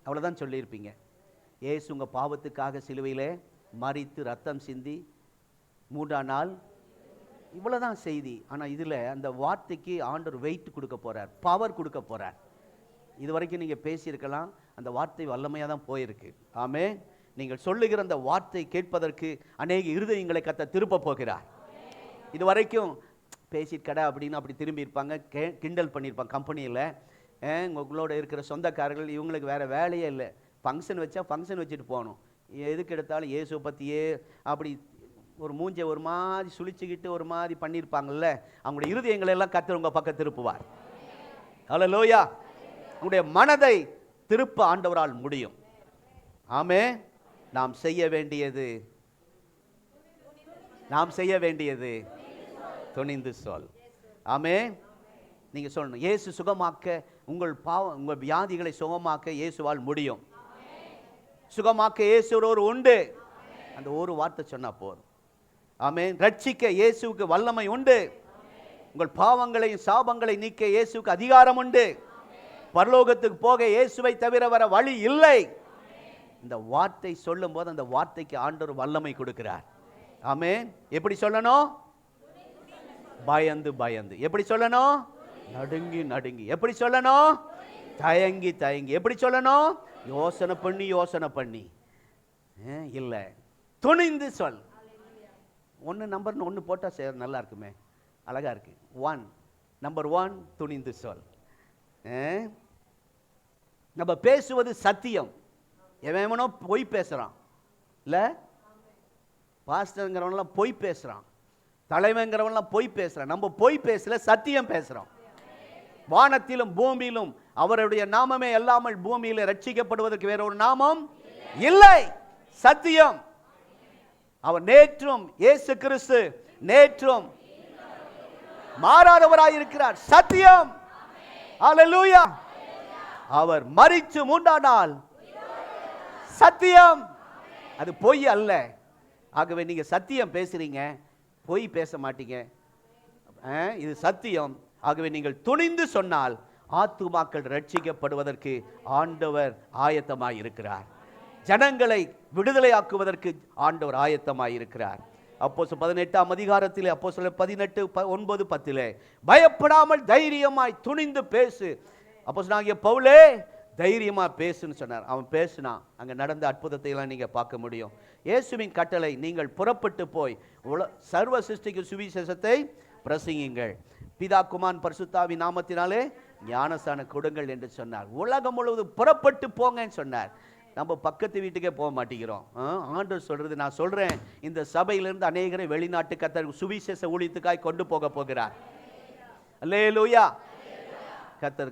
அவ்வளோதான் சொல்லியிருப்பீங்க. இயேசு உங்கள் பாவத்துக்காக சிலுவையிலே மரித்து ரத்தம் சிந்தி 3ஆம் நாள், இவ்வளோதான் செய்தி. ஆனால் இதில் அந்த வார்த்தைக்கு ஆண்டவர் வெயிட் கொடுக்க போகிறார், பவர் கொடுக்க போகிறார். இது வரைக்கும் நீங்கள் பேசியிருக்கலாம், அந்த வார்த்தை வல்லமையாக தான் போயிருக்கு. ஆமே. நீங்கள் சொல்லுகிற அந்த வார்த்தை கேட்பதற்கு அநேக இருதயங்களை கர்த்தர் திருப்ப போகிறார். இது வரைக்கும் பேசிட்டு அப்படின்னு அப்படி திரும்பி இருப்பாங்க, கிண்டல் பண்ணியிருப்பாங்க கம்பெனியில். உங்களோட இருக்கிற சொந்தக்காரர்கள், இவங்களுக்கு வேறு வேலையே இல்லை, ஃபங்க்ஷன் வச்சா ஃபங்க்ஷன் வச்சுட்டு போகணும், எதுக்கு எடுத்தாலும் இயேசுவை பற்றியே அப்படி ஒரு மூஞ்சை ஒரு மாதிரி சுழிச்சுக்கிட்டு ஒரு மாதிரி பண்ணியிருப்பாங்கல்ல. அவங்களுடைய இருதயங்களை எல்லாம் கர்த்தர் உங்கள் பக்கம் திருப்புவார். அல்லேலூயா. உங்களுடைய மனதை திருப்ப ஆண்டவரால் முடியும். ஆமே. நாம் செய்ய வேண்டியது துணிந்து சொல். ஆமே. நீங்க சொல்லணும், இயேசு சுகமாக்க, உங்கள் வியாதிகளை சுகமாக்க இயேசுவால் முடியும். சுகமாக்க இயேசு ஒரு உண்டு. அந்த ஒரு வார்த்தை சொன்னா போதும். ஆமென். ரட்சிக்க இயேசுவுக்கு வல்லமை உண்டு. உங்கள் பாவங்களையும் சாபங்களை நீக்க இயேசுவுக்கு அதிகாரம் உண்டு. பரலோகத்துக்கு போக இயேசுவை தவிர வர வழி இல்லை. இந்த வார்த்தை சொல்லும் போது அந்த வார்த்தைக்கு ஆண்டவர் வல்லமை கொடுக்கிறார். ஆமென். எப்படி சொல்லணும்? பயந்து பயந்து. எப்படி சொல்லணும்? நடுங்கி நடுங்கி. எப்படி சொல்லணும்? தயங்கி தயங்கி. எப்படி சொல்லணும்? யோசனை பண்ணி இல்லை, துணிந்து சொல். ஒன்று நம்பர்னு ஒன்று போட்டால் நல்லா இருக்குமே, அழகா இருக்கு. 1 நம்பர் 1 துணிந்து சொல். நம்ம பேசுவது சத்தியம். எவனோ பொய் பேசுறான் இல்ல, பாஸ்டர்ங்கிறவன்லாம் பொய் பேசுறான், தலைமைங்கிறவன்லாம் பொய் பேசுறான். நம்ம பொய் பேசல, சத்தியம் பேசுறோம். வானத்திலும் பூமியிலும் அவருடைய நாமமே அல்லாமல் பூமியில ரட்சிக்கப்படுவதற்கு வேற ஒரு நாமம் இல்லை, சத்தியம். அவர் நேற்றும், இயேசு கிறிஸ்து நேற்றும் மாறாதவராயிருக்கிறார், சத்தியம். அல்லேலூயா. அவர் மரித்து 3ஆம் நாள், சத்தியம். அது பொய் அல்ல. ஆகவே நீங்க சத்தியம் பேசுறீங்க, பொய் பேச மாட்டீங்க. இது சத்தியம். ஆகவே நீங்கள் துணிந்து சொன்னால் ஆத்துமாக்கள் ரட்சிக்கப்படுவதற்கு ஆண்டவர் ஆயத்தமாய் இருக்கிறார். ஜனங்களை விடுதலையாக்குவதற்கு ஆண்டவர் ஆயத்தமாய் இருக்கிறார். அப்போஸ்தலர் 18ஆம் அதிகாரத்திலே, அப்போஸ்தலர் 18:9-10 பயப்படாமல் தைரியமாய் துணிந்து பேசு. அப்போஸ்தலனாகிய பவுலே தைரியமா பேசுன்னு சொன்னார். அவன் பேசினான். அங்க நடந்த அற்புதத்தை எல்லாம் நீங்க பார்க்க முடியும். இயேசுவின் கட்டளை, நீங்கள் புறப்பட்டு போய் சர்வ சிருஷ்டிக்கு சுவிசேஷத்தை பிரசங்கியுங்கள், பிதா குமாரன் பரிசுத்தாவி நாமத்தினாலே ஞானஸ்நானம் கொடுங்கள் என்று சொன்னார். உலகம் முழுவதும் புறப்பட்டு போங்கன்னு சொன்னார். நம்ம பக்கத்து வீட்டுக்கே போக மாட்டேங்கிறோம். ஆண்டவர் சொல்றது, நான் சொல்றேன், இந்த சபையிலிருந்து அநேகரை வெளிநாட்டு கர்த்தர் சுவிசேஷ ஊழியத்துக்காய் கொண்டு போக போகிறார். அல்லேலூயா. கர்த்தர்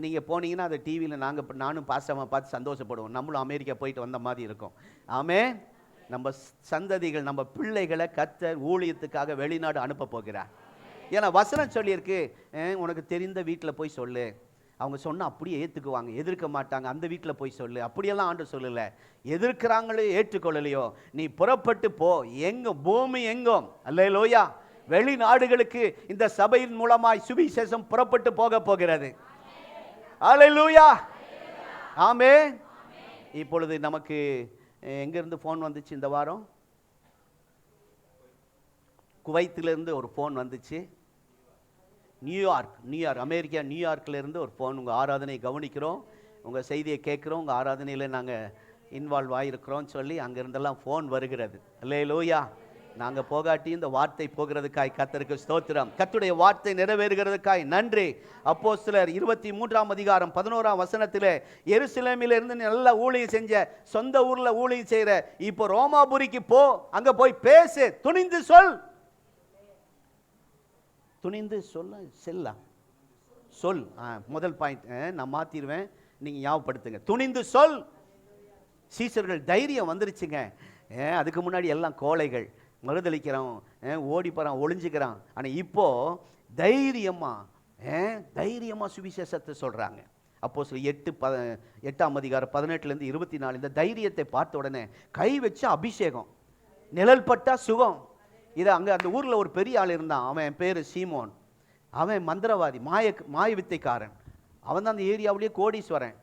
நீங்க போனீங்கன்னா அதை டிவியில் நானும் பாஸ்டமா பார்த்து சந்தோஷப்படுவோம். நம்மளும் அமெரிக்கா போயிட்டு வந்த மாதிரி இருக்கும். ஆமென். நம்ம சந்ததிகள், நம்ம பிள்ளைகளை கர்த்தர் ஊழியத்துக்காக வெளிநாடு அனுப்ப போகிறார். ஏன்னா வசனம் சொல்லியிருக்கு, உனக்கு தெரிந்த வீட்டில் போய் சொல்லு. அவங்க சொன்னால் அப்படியே ஏற்றுக்குவாங்க, எதிர்க்க மாட்டாங்க. அந்த வீட்டில் போய் சொல்லு. அப்படியெல்லாம் ஆண்டு சொல்லலை. எதிர்க்கிறாங்களோ ஏற்றுக்கொள்ளலையோ, நீ புறப்பட்டு போ. எங்கும், பூமி எங்கும், அல்லேலூயா, வெளிநாடுகளுக்கு இந்த சபையின் மூலமாய் சுவிசேஷம் புறப்பட்டு போக போகிறது. அல்லேலூயா. ஆமென். இப்பொழுது நமக்கு எங்கிருந்து ஃபோன் வந்துச்சு இந்த வாரம்? குவைத்திலிருந்து ஒரு ஃபோன் வந்துச்சு. நியூயார்க், அமெரிக்கா நியூயார்க்கிலேருந்து ஒரு ஃபோன். உங்கள் ஆராதனையை கவனிக்கிறோம், உங்கள் செய்தியை கேட்குறோம், உங்கள் ஆராதனையில் நாங்கள் இன்வால்வ் ஆகிருக்கிறோம்னு சொல்லி அங்கேருந்தெல்லாம் ஃபோன் வருகிறது. அல்லேலூயா. நாங்கள் போகாட்டி இந்த வார்த்தை போகிறதுக்காய் கர்த்தருக்கு ஸ்தோத்திரம். கர்த்தருடைய வார்த்தை நிறைவேறுகிறதுக்காய் நன்றி. அப்போஸ்தலர் 23ஆம் அதிகாரம் 11ஆம் வசனத்தில், எருசலேமிலிருந்து நல்ல ஊழியம் செஞ்ச, சொந்த ஊரில் ஊழியம் செய்கிற, இப்போ ரோமாபுரிக்கு போ, அங்கே போய் பேசு, துணிந்து சொல். துணிந்து செல்லாம் சொல். முதல் பாயிண்ட் நான் மாத்திடுவேன், நீங்க ஞாபகப்படுத்துங்க. துணிந்து சொல். சீசர்கள் தைரியம் வந்துருச்சுங்க. அதுக்கு முன்னாடி எல்லாம் கோழைகள், மறுதளிக்கிறான், ஓடி போறான், ஒளிஞ்சுக்கிறான். ஆனா இப்போ தைரியமா சுவிசேஷத்தை சொல்றாங்க. அப்போஸ்தலர் 8ஆம் அதிகாரம் 18 24 இந்த தைரியத்தை பார்த்த உடனே கை வச்சு அபிஷேகம், நிழல் பட்டா சுகம். இது அங்கே அந்த ஊரில் ஒரு பெரிய ஆள் இருந்தான். அவன் பேர் சீமோன். அவன் மந்திரவாதி, மாய வித்தைக்காரன். அவன் தான் அந்த ஏரியாவிலேயே கோடீஸ்வரன்.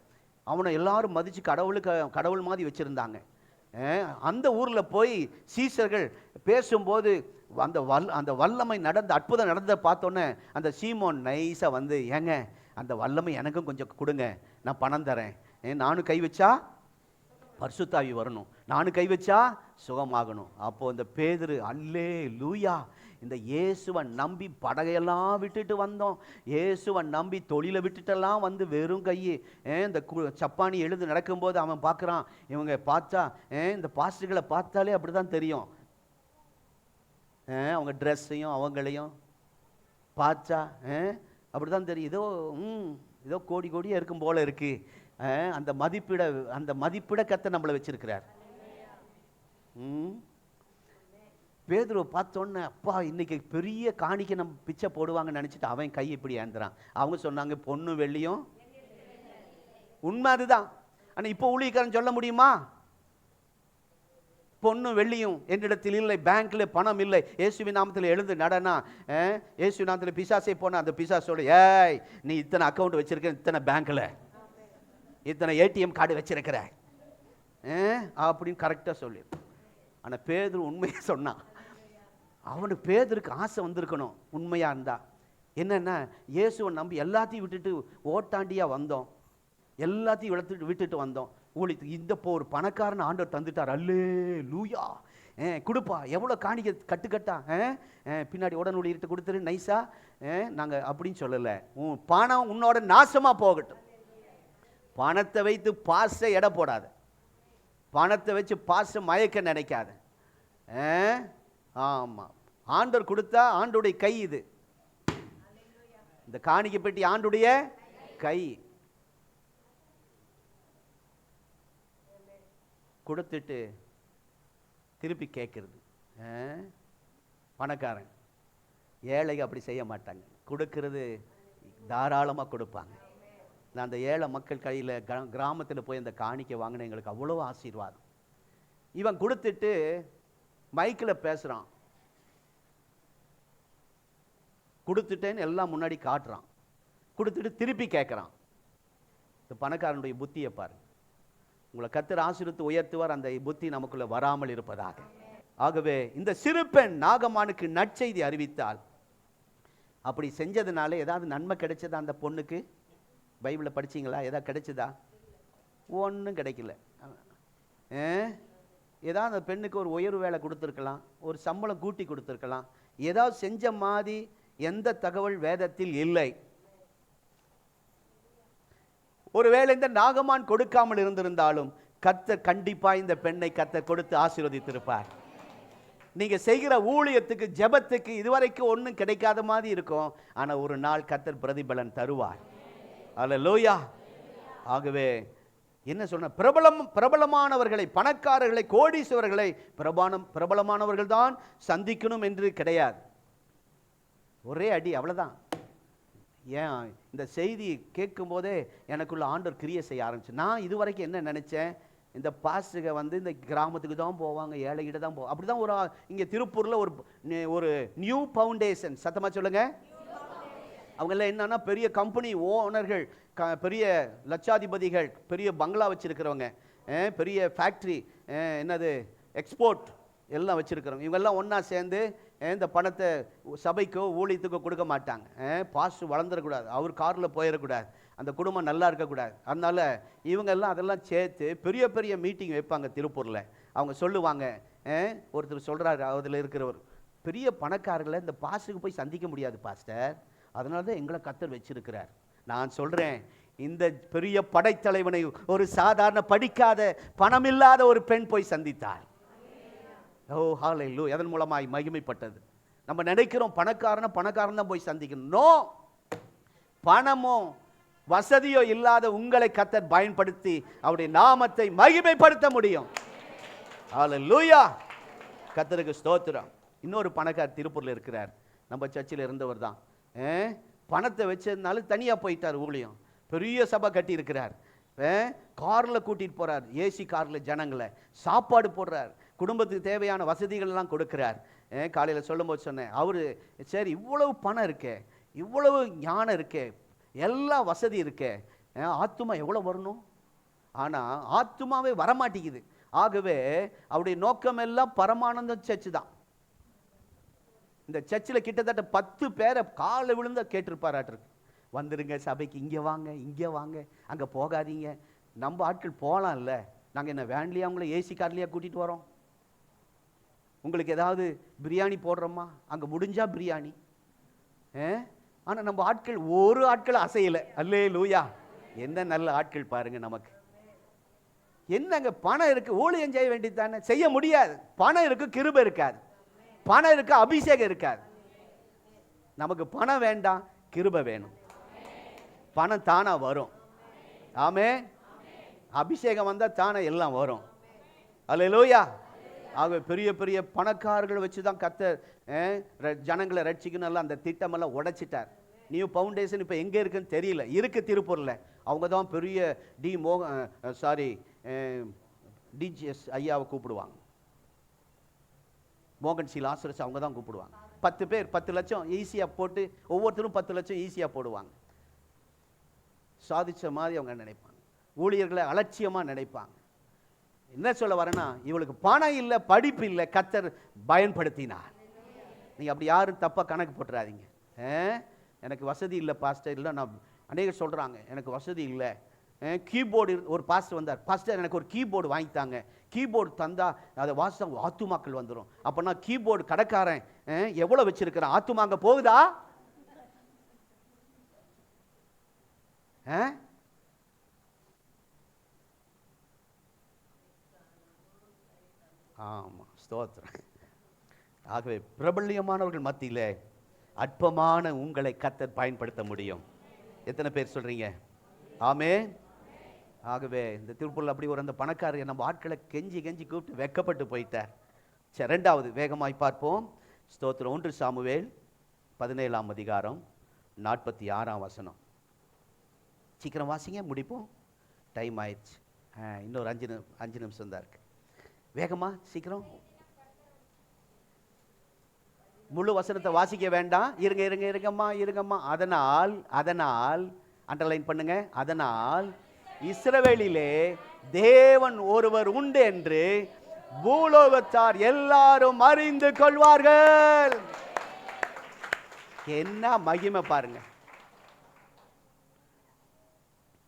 அவனை எல்லாரும் மதித்து கடவுள் மாதிரி வச்சுருந்தாங்க. அந்த ஊரில் போய் சீசர்கள் பேசும்போது அந்த வல்லமை அற்புதம் நடந்த பார்த்தோன்னே அந்த சீமோன் நைஸாக வந்து, ஏங்க அந்த வல்லமை எனக்கும் கொஞ்சம் கொடுங்க, நான் பணம் தரேன். நானும் கை வச்சா பரிசுத்தாவி வரணும், நானும் கை வச்சா சுகமாகணும். அப்போ இந்த பேதுரு, அல்லேலூயா, இந்த இயேசுவை நம்பி படகையெல்லாம் விட்டுட்டு வந்தோம், இயேசுவை நம்பி தொழிலை விட்டுட்டெல்லாம் வந்து வெறும் கையை இந்த சப்பானி எழுந்து நடக்கும்போது அவன் பார்க்குறான். இவங்க பார்த்தா இந்த பாஸ்டர்களை பார்த்தாலே அப்படி தான் தெரியும். அவங்க ட்ரெஸ்ஸையும் அவங்களையும் பார்த்தா அப்படி தான் தெரியும். ஏதோ கோடி கோடியாக இருக்கும் போல இருக்கு. அந்த மதிப்பிட கர்த்தர் நம்மளை வச்சிருக்கிறார். பேதுருவை பார்த்தோன்னே, அப்பா இன்னைக்கு பெரிய காணிக்கை நம்ம பிச்சை போடுவாங்கன்னு நினச்சிட்டு அவன் கை இப்படி ஏந்துறான். அவங்க சொன்னாங்க, பொண்ணு வெள்ளியும். உண்மை அதுதான். ஆனால் இப்போ ஊழியக்காரன் சொல்ல முடியுமா? பொண்ணு வெள்ளியும் என்னிடத்தில் இல்லை, பேங்க்ல பணம் இல்லை, இயேசுவின் நாமத்தில் எழுந்து நடனா, இயேசுவின் நாமத்தில் பிசாசே போனா அந்த பிசாசோட, ஏய் நீ இத்தனை அக்கௌண்ட் வச்சிருக்க, இத்தனை பேங்க்ல இத்தனை ஏடிஎம் கார்டு வச்சிருக்கிற அப்படின்னு கரெக்டாக சொல்லி. ஆனால் பேதுரு உண்மையை சொன்னான். அவனுக்கு பேதுருக்கு ஆசை வந்திருக்கணும் உண்மையா இருந்தா. என்னன்னா, இயேசுவை நம்பி எல்லாத்தையும் விட்டுட்டு ஓட்டாண்டியா வந்தோம், எல்லாத்தையும் விட்டுட்டு வந்தோம் ஊழியத்துக்கு. இந்த ஒரு பணக்காரன் ஆண்டவர் தந்துட்டார். அல்லேலூயா. கொடுப்பா, எவ்வளோ காணிக்க கட்டுக்கட்டா, பின்னாடி உடனடிட்டு கொடுத்துரு நைஸா, நாங்கள் அப்படின்னு சொல்லலை. உன் பணம் உன்னோட நாசமாக போகட்டும். பணத்தை வைத்து பாசை எடை போடாத, பணத்தை வச்சு பாசை மயக்க நினைக்காத. ஆமாம், ஆண்டவர் கொடுத்தா ஆண்டுடைய கை இது. இந்த காணிக்கை பெட்டி ஆண்டுடைய கை. கொடுத்துட்டு திருப்பி கேட்கறது. பணக்காரன், ஏழை அப்படி செய்ய மாட்டாங்க. கொடுக்கறது தாராளமாக கொடுப்பாங்க. நான் அந்த ஏழை மக்கள் கையில் கிராமத்தில் போய் அந்த காணிக்கை வாங்கின எங்களுக்கு அவ்வளோ ஆசீர்வாதம். இவன் கொடுத்துட்டு மைக்கில் பேசுகிறான், கொடுத்துட்டேன்னு எல்லாம் முன்னாடி காட்டுறான். கொடுத்துட்டு திருப்பி கேட்குறான். இந்த பணக்காரனுடைய புத்தியை பாரு. உங்களை கர்த்தர் ஆசீர்வதித்து உயர்த்துவார். அந்த புத்தி நமக்குள்ள வராமல் இருப்பதாக. ஆகவே இந்த சிறு பெண் நாகமானுக்கு நற்செய்தி அறிவித்தால், அப்படி செஞ்சதுனால ஏதாவது நன்மை கிடைச்சதா அந்த பொண்ணுக்கு? பைபிளில் படிச்சிங்களா? ஏதாவது கிடைச்சதா? ஒன்றும் கிடைக்கல. ஏதாவது அந்த பெண்ணுக்கு ஒரு உயர்வு வேலை கொடுத்துருக்கலாம், ஒரு சம்பளம் கூட்டி கொடுத்துருக்கலாம். ஏதாவது செஞ்ச மாதிரி எந்த தகவல் வேதத்தில் இல்லை. ஒருவேளை இந்த நாகமான் கொடுக்காமல் இருந்திருந்தாலும் கர்த்தர் கண்டிப்பா இந்த பெண்ணை கர்த்தர் கொடுத்து ஆசீர்வதித்திருப்பார். நீங்க செய்கிற ஊழியத்துக்கு, ஜெபத்துக்கு இதுவரைக்கும் ஒன்றும் கிடைக்காத மாதிரி இருக்கும், ஆனா ஒரு நாள் கர்த்தர் பிரதிபலன் தருவார். அல்லேலூயா. ஆகவே என்ன சொன்ன, பிரபலமானவர்களை, பணக்காரர்களை, கோடீஸ்வரர்களை பிரபலமானவர்கள் தான் சந்திக்கணும் என்று கிடையாது. ஒரே அடி, அவ்வளவுதான். ஏன் இந்த செய்தி கேட்கும் போதே எனக்குள்ள ஆண்டவர் கிரியை செய்ய ஆரம்பிச்சு. நான் இதுவரைக்கும் என்ன நினைச்சேன், இந்த பாஸ்டுக வந்து இந்த கிராமத்துக்கு தான் போவாங்க, ஏழைகிட்ட தான் போவாங்க. அப்படிதான் ஒரு இங்கே திருப்பூரில் ஒரு நியூ ஃபவுண்டேஷன், சத்தமாக சொல்லுங்க. அவங்கெல்லாம் என்னன்னா பெரிய கம்பெனி ஓனர்கள், பெரிய லட்சாதிபதிகள், பெரிய பங்களா வச்சிருக்கிறவங்க, பெரிய ஃபேக்ட்ரி, என்னது எக்ஸ்போர்ட் எல்லாம் வச்சிருக்கிறவங்க. இவங்கெல்லாம் ஒன்றா சேர்ந்து இந்த பணத்தை சபைக்கோ ஊழியத்துக்கோ கொடுக்க மாட்டாங்க. பாஸ்ட் வளர்ந்துடக்கூடாது, அவர் காரில் போயிடக்கூடாது, அந்த குடும்பம் நல்லா இருக்கக்கூடாது. அதனால இவங்கெல்லாம் அதெல்லாம் சேர்த்து பெரிய பெரிய மீட்டிங் வைப்பாங்க திருப்பூரில். அவங்க சொல்லுவாங்க, ஒருத்தர் சொல்கிறாரு, அதில் இருக்கிறவர், பெரிய பணக்காரர்களை இந்த பாஸ்ட்டுக்கு போய் சந்திக்க முடியாது பாஸ்டர், அதனால தான் எங்களை கர்த்தர் வச்சிருக்கிறார். நான் சொல்கிறேன், இந்த பெரிய படைத்தலைவனை ஒரு சாதாரண படிக்காத பணமில்லாத ஒரு பெண் போய் சந்தித்தார். ஓ ஹல்லேலூயா. அதன் மூலமாய் மகிமைப்பட்டது. நம்ம நினைக்கிறோம் பணக்காரன் தான் போய் சந்திக்கணும். நோ, பணமோ வசதியோ இல்லாத உங்களை கர்த்தர் பயன்படுத்தி அவருடைய நாமத்தை மகிமைப்படுத்த முடியும். ஹல்லேலூயா. கர்த்தருக்கு ஸ்தோத்திரம். இன்னொரு பணக்காரர் திருப்பூர்ல இருக்கிறார், நம்ம சர்ச்சில் இருந்தவர் தான். பணத்தை வச்சதுனால தனியாக போயிட்டார் ஊழியம். பெரிய சபை கட்டி இருக்கிறார், காரில் கூட்டிகிட்டு போகிறார், ஏசி காரில் ஜனங்களை சாப்பாடு போடுறார், குடும்பத்துக்கு தேவையான வசதிகள் எல்லாம் கொடுக்கிறார். காலையில் சொல்லும்போது சொன்னேன், அவரு சரி இவ்வளவு பணம் இருக்கே, இவ்வளவு ஞானம் இருக்கே, எல்லா வசதி இருக்கே, ஆத்துமா எவ்வளோ வரணும், ஆனால் ஆத்துமாவே வரமாட்டேங்குது. ஆகவே அவருடைய நோக்கம் எல்லாம் பரமானந்த சர்ச்சு தான். இந்த சர்ச்சில் கிட்டத்தட்ட 10 பேரை காலை விழுந்த கேட்டிருப்பாராட்டிருக்கு, வந்துடுங்க சபைக்கு, இங்கே வாங்க, இங்கே வாங்க, அங்கே போகாதீங்க. நம்ம ஆட்கள் போகலாம்ல, நாங்கள் என்ன வேன்லேயே அவங்கள ஏசி கார்லேயே கூட்டிகிட்டு வரோம், உங்களுக்கு ஏதாவது பிரியாணி போடுறோமா, அங்கே முடிஞ்சா பிரியாணி. ஆனால் நம்ம ஆட்கள் ஒரு ஆட்கள் அசையலை. அல்லேலூயா. என்ன நல்ல ஆட்கள் பாருங்க. நமக்கு என்னங்க பணம் இருக்கு, ஊழியம் செய்ய வேண்டியது தானே, செய்ய முடியாது. பணம் இருக்கு, கிருபை இருக்காது. பணம் இருக்கு, அபிஷேகம் இருக்காது. நமக்கு பணம் வேண்டாம், கிருபை வேணும். பணம் தானா வரும். ஆமென். அபிஷேகம் வந்தா தானே எல்லாம் வரும். அல்லேலூயா. ஆக பெரிய பெரிய பணக்காரர்கள் வச்சு தான் கர்த்தர் ஜனங்களை ரட்சிக்கணும் அந்த திட்டமெல்லாம் உடைச்சிட்டார். நியூ ஃபவுண்டேஷன் இப்போ எங்கே இருக்குன்னு தெரியல, இருக்கு திருப்பூரில். அவங்க தான் பெரிய டிஜிஎஸ் ஐயாவை கூப்பிடுவாங்க, மோகன் சி லாசரஸ் அவங்க தான் கூப்பிடுவாங்க. 10 பேர் 10 லட்சம் ஈஸியாக போட்டு, ஒவ்வொருத்தரும் 10 லட்சம் ஈஸியாக போடுவாங்க. சாதிச்ச மாதிரி அவங்க நினைப்பாங்க, ஊழியர்களை அலட்சியமாக நினைப்பாங்க. என்ன சொல்ல வரேன்னா, இவளுக்கு பணம் இல்லை, படிப்பு இல்லை, கர்த்தர் பயன்படுத்தினார். நீங்கள் அப்படி யாரும் தப்பாக கணக்கு போட்டுறாதீங்க. எனக்கு வசதி இல்லை பாஸ்டர், இல்லை நான் அநேகர் சொல்கிறாங்க எனக்கு வசதி இல்லை. கீபோர்டு, ஒரு பாஸ்டர் வந்தார், பாஸ்டர் எனக்கு ஒரு கீபோர்டு வாங்கித்தாங்க. கீபோர்டு தந்தா அதை வாசித்தா ஆத்துமாக்கள் வந்துடும். அப்போனா கீபோர்டு கடைக்காரன் எவ்வளோ வச்சிருக்கிறான்? ஆத்துமாங்க போகுதா? ஆமாம், ஸ்தோத்திரம். ஆகவே பிரபல்யமானவர்கள் மத்தியில் அற்பமான உங்களை கர்த்தர் பயன்படுத்த முடியும். எத்தனை பேர் சொல்றீங்க ஆமென்? ஆகவே இந்த திருப்பூரில் அப்படி ஒரு அந்த பணக்காரர் நம்ம ஆட்களை கெஞ்சி கெஞ்சி கூப்பிட்டு வெக்கப்பட்டு போயிட்டார். சரி, ரெண்டாவது வேகமாய் பார்ப்போம். ஸ்தோத்திரம். 1 சாமுவேல் 17ஆம் அதிகாரம் 46ஆம் வசனம். சீக்கிரம் வாசிங்க, முடிப்போம், டைம் ஆயிடுச்சு. இன்னொரு 5 நிமிஷம் தான் இருக்கு. வேகமா சீக்கிரம். முழு வசனத்தை வாசிக்க வேண்டாம். இருங்கம்மா. அதனால் அண்டர்லைன் பண்ணுங்க. அதனால் இஸ்ரவேலிலே தேவன் ஒருவர் உண்டு என்று பூலோகத்தார் எல்லாரும் அறிந்து கொள்வார்கள். என்ன மகிமை பாருங்க.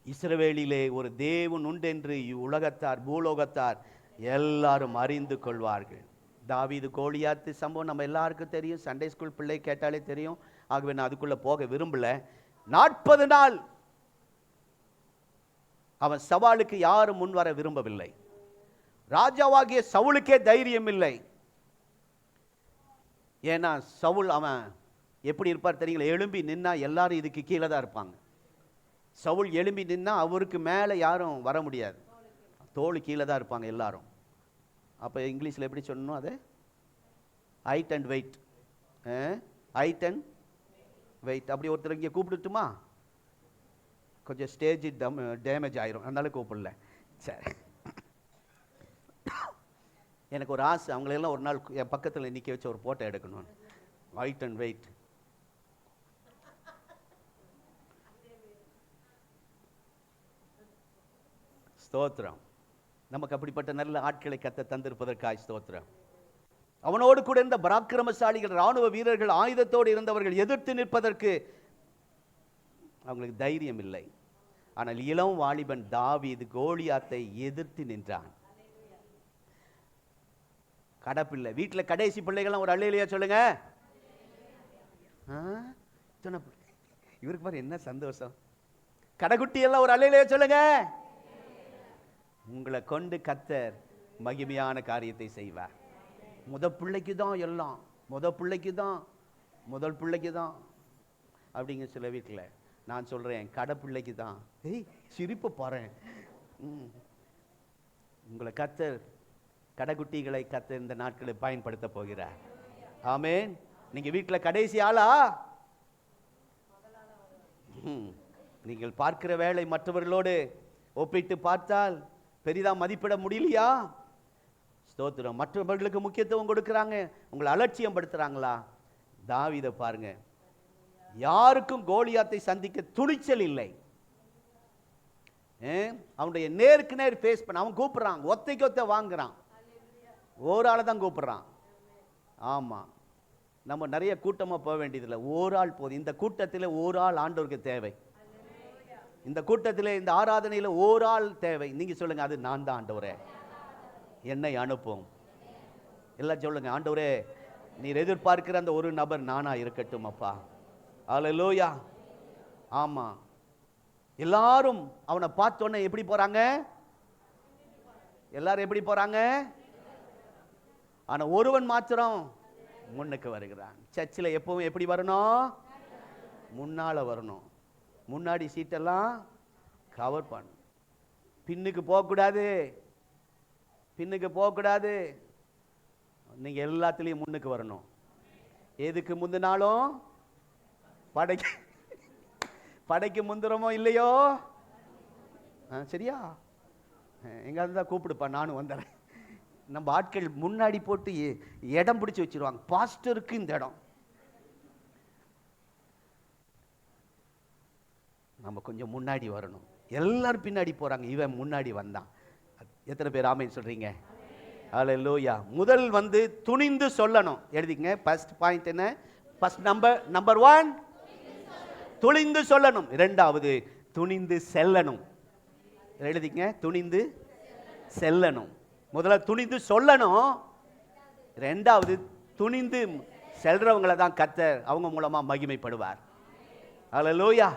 இஸ்ரவேலிலே ஒரு தேவன் உண்டு என்று உலகத்தார் பூலோகத்தார் எல்லாரும் அறிந்து கொள்வார்கள். தாவீது கோலியாத்து சம்பவம் நம்ம எல்லாருக்கும் தெரியும். சண்டே ஸ்கூல் பிள்ளை கேட்டாலே தெரியும். ஆகவே நான் அதுக்குள்ள போக விரும்பல. 40 நாள் அவன் சவாலுக்கு யாரும் முன் வர விரும்பவில்லை. ராஜாவாகிய சவுலுக்கே தைரியம் இல்லை. ஏன்னா சவுல் அவன் எப்படி இருப்பார் தெரியுங்களா? எழும்பி நின்னா எல்லாரும் இதுக்கு கீழே தான் இருப்பாங்க. சவுல் எழும்பி நின்னா அவருக்கு மேலே யாரும் வர முடியாது. தோல் கீழே தான் இருப்பாங்க எல்லாரும். அப்போ இங்கிலீஷில் எப்படி சொல்லணும்? அது height and weight. Height and weight. அப்படி ஒருத்தர் இங்கே கூப்பிட்டுட்டுமா? கொஞ்சம் ஸ்டேஜ் டேமேஜ் ஆயிரும், அதனால கூப்பிடல. சரி, எனக்கு ஒரு ஆசை, அவங்களெல்லாம் ஒரு நாள் என் பக்கத்தில் நிற்க வச்சு ஒரு போட்டோ எடுக்கணும். Height and weight. ஸ்தோத்திரம். நமக்கு அப்படிப்பட்ட நல்ல ஆட்களை கர்த்தர் தந்திருப்பதற்காய் ஸ்தோத்திரம். அவனோடு கூட இருந்த பராக்கிரமசாலிகள், ராணுவ வீரர்கள், ஆயுதத்தோடு இருந்தவர்கள் எதிர்த்து நிற்பதற்கு அவங்களுக்கு தைரியம் இல்லை. ஆனால் இளம் வாலிபன் தாவீது கோலியாத்தை எதிர்த்து நின்றான். கடப்பிள்ளை வீட்டில் கடைசி பிள்ளைகள்லாம் ஒரு அல்லேலூயா சொல்லுங்க. இவருக்கு பாரு என்ன சந்தோஷம். கடைக்குட்டி எல்லாம் ஒரு அல்லேலூயா சொல்லுங்க. உங்களை கொண்டு கர்த்தர் மகிமையான காரியத்தை செய்வார். முதல் பிள்ளைக்கு தான் எல்லாம், முதல் பிள்ளைக்கு தான் அப்படிங்க சில வீட்டில். நான் சொல்றேன் கடை பிள்ளைக்கு தான். சிரிப்பு பாரு. உங்களை கர்த்தர், கடைக்குட்டிகளை கர்த்தர் இந்த நாட்களை பயன்படுத்த போகிறார். ஆமென். நீங்க வீட்டில் கடைசி ஆளா? நீங்கள் பார்க்கிற வேலை மற்றவர்களோடு ஒப்பிட்டு பார்த்தால் பெரிதா மதிப்பிட முடியலையா? ஸ்தோத்திரம். மற்றவர்களுக்கு முக்கியத்துவம் கொடுக்கிறாங்க, உங்களை அலட்சியம் படுத்துறாங்களா? தாவீதை பாருங்க, யாருக்கும் கோலியாத்தை சந்திக்க துணிச்சல் இல்லை. அவனுடைய நேருக்கு நேர் ஃபேஸ் பண்ண அவன் கூப்பிடுறான், ஒத்தைக்கு ஒத்த வாங்குறான், ஒரு ஆளை தான் கூப்பிடுறான். ஆமா, நம்ம நிறைய கூட்டமா போக வேண்டியதில்லை, ஒரு ஆள் போதும். இந்த கூட்டத்தில் ஒரு ஆள் ஆண்டவருக்கு தேவை. இந்த கூட்டத்தில், இந்த ஆராதனையில் ஒரு ஆள் தேவை. நீங்க சொல்லுங்க, அது நான் தான் ஆண்டவரே, என்னை அனுப்பும். எல்லாம் சொல்லுங்க, ஆண்டவரே நீர் எதிர்பார்க்கிற அந்த ஒரு நபர் நானா இருக்கட்டும் அப்பா. அல்லேலூயா. ஆமா, எல்லாரும் அவனை பார்த்தோன்னே எப்படி போறாங்க? எல்லாரும் எப்படி போறாங்க? ஆனா ஒருவன் மாத்திரம் முன்னுக்கு வருகிறான். சர்ச்சில் எப்பவும் எப்படி வரணும்? முன்னால வரணும். முன்னாடி சீட்டெல்லாம் கவர் பண்ணு. பின்னுக்கு போகக்கூடாது. நீங்க எல்லாத்துலயும் முன்னுக்கு வரணும். எதுக்கு முந்தினாலும் படைக்கு முந்துறமோ இல்லையோ, சரியா? எங்காவது தான் கூப்பிடுப்பா, நானும் வந்துடுறேன். நம்ம ஆட்கள் முன்னாடி போட்டு இடம் பிடிச்சு வச்சிருவாங்க. பாஸ்டருக்கு இந்த இடம், நம்ம கொஞ்சம் முன்னாடி வரணும். எல்லாரும் பின்னாடி போறாங்க, இவன் முன்னாடி வந்தான். எத்தனை பேர் ஆமென் சொல்றீங்க? அல்லேலூயா. முதல் துணிந்து சொல்லணும். எழுதிங்க. ஃபர்ஸ்ட் பாயிண்ட் என்ன? ஃபர்ஸ்ட் நம்பர் 1 துணிந்து சொல்லணும். இரண்டாவது துணிந்து செல்லணும். எழுதிங்க, துணிந்து செல்லணும். முதல்ல துணிந்து சொல்லணும், ரெண்டாவது துணிந்து செல்றவங்களை தான் கர்த்தர் அவங்க மூலமா மகிமைப்படுவார். அல்லேலூயா,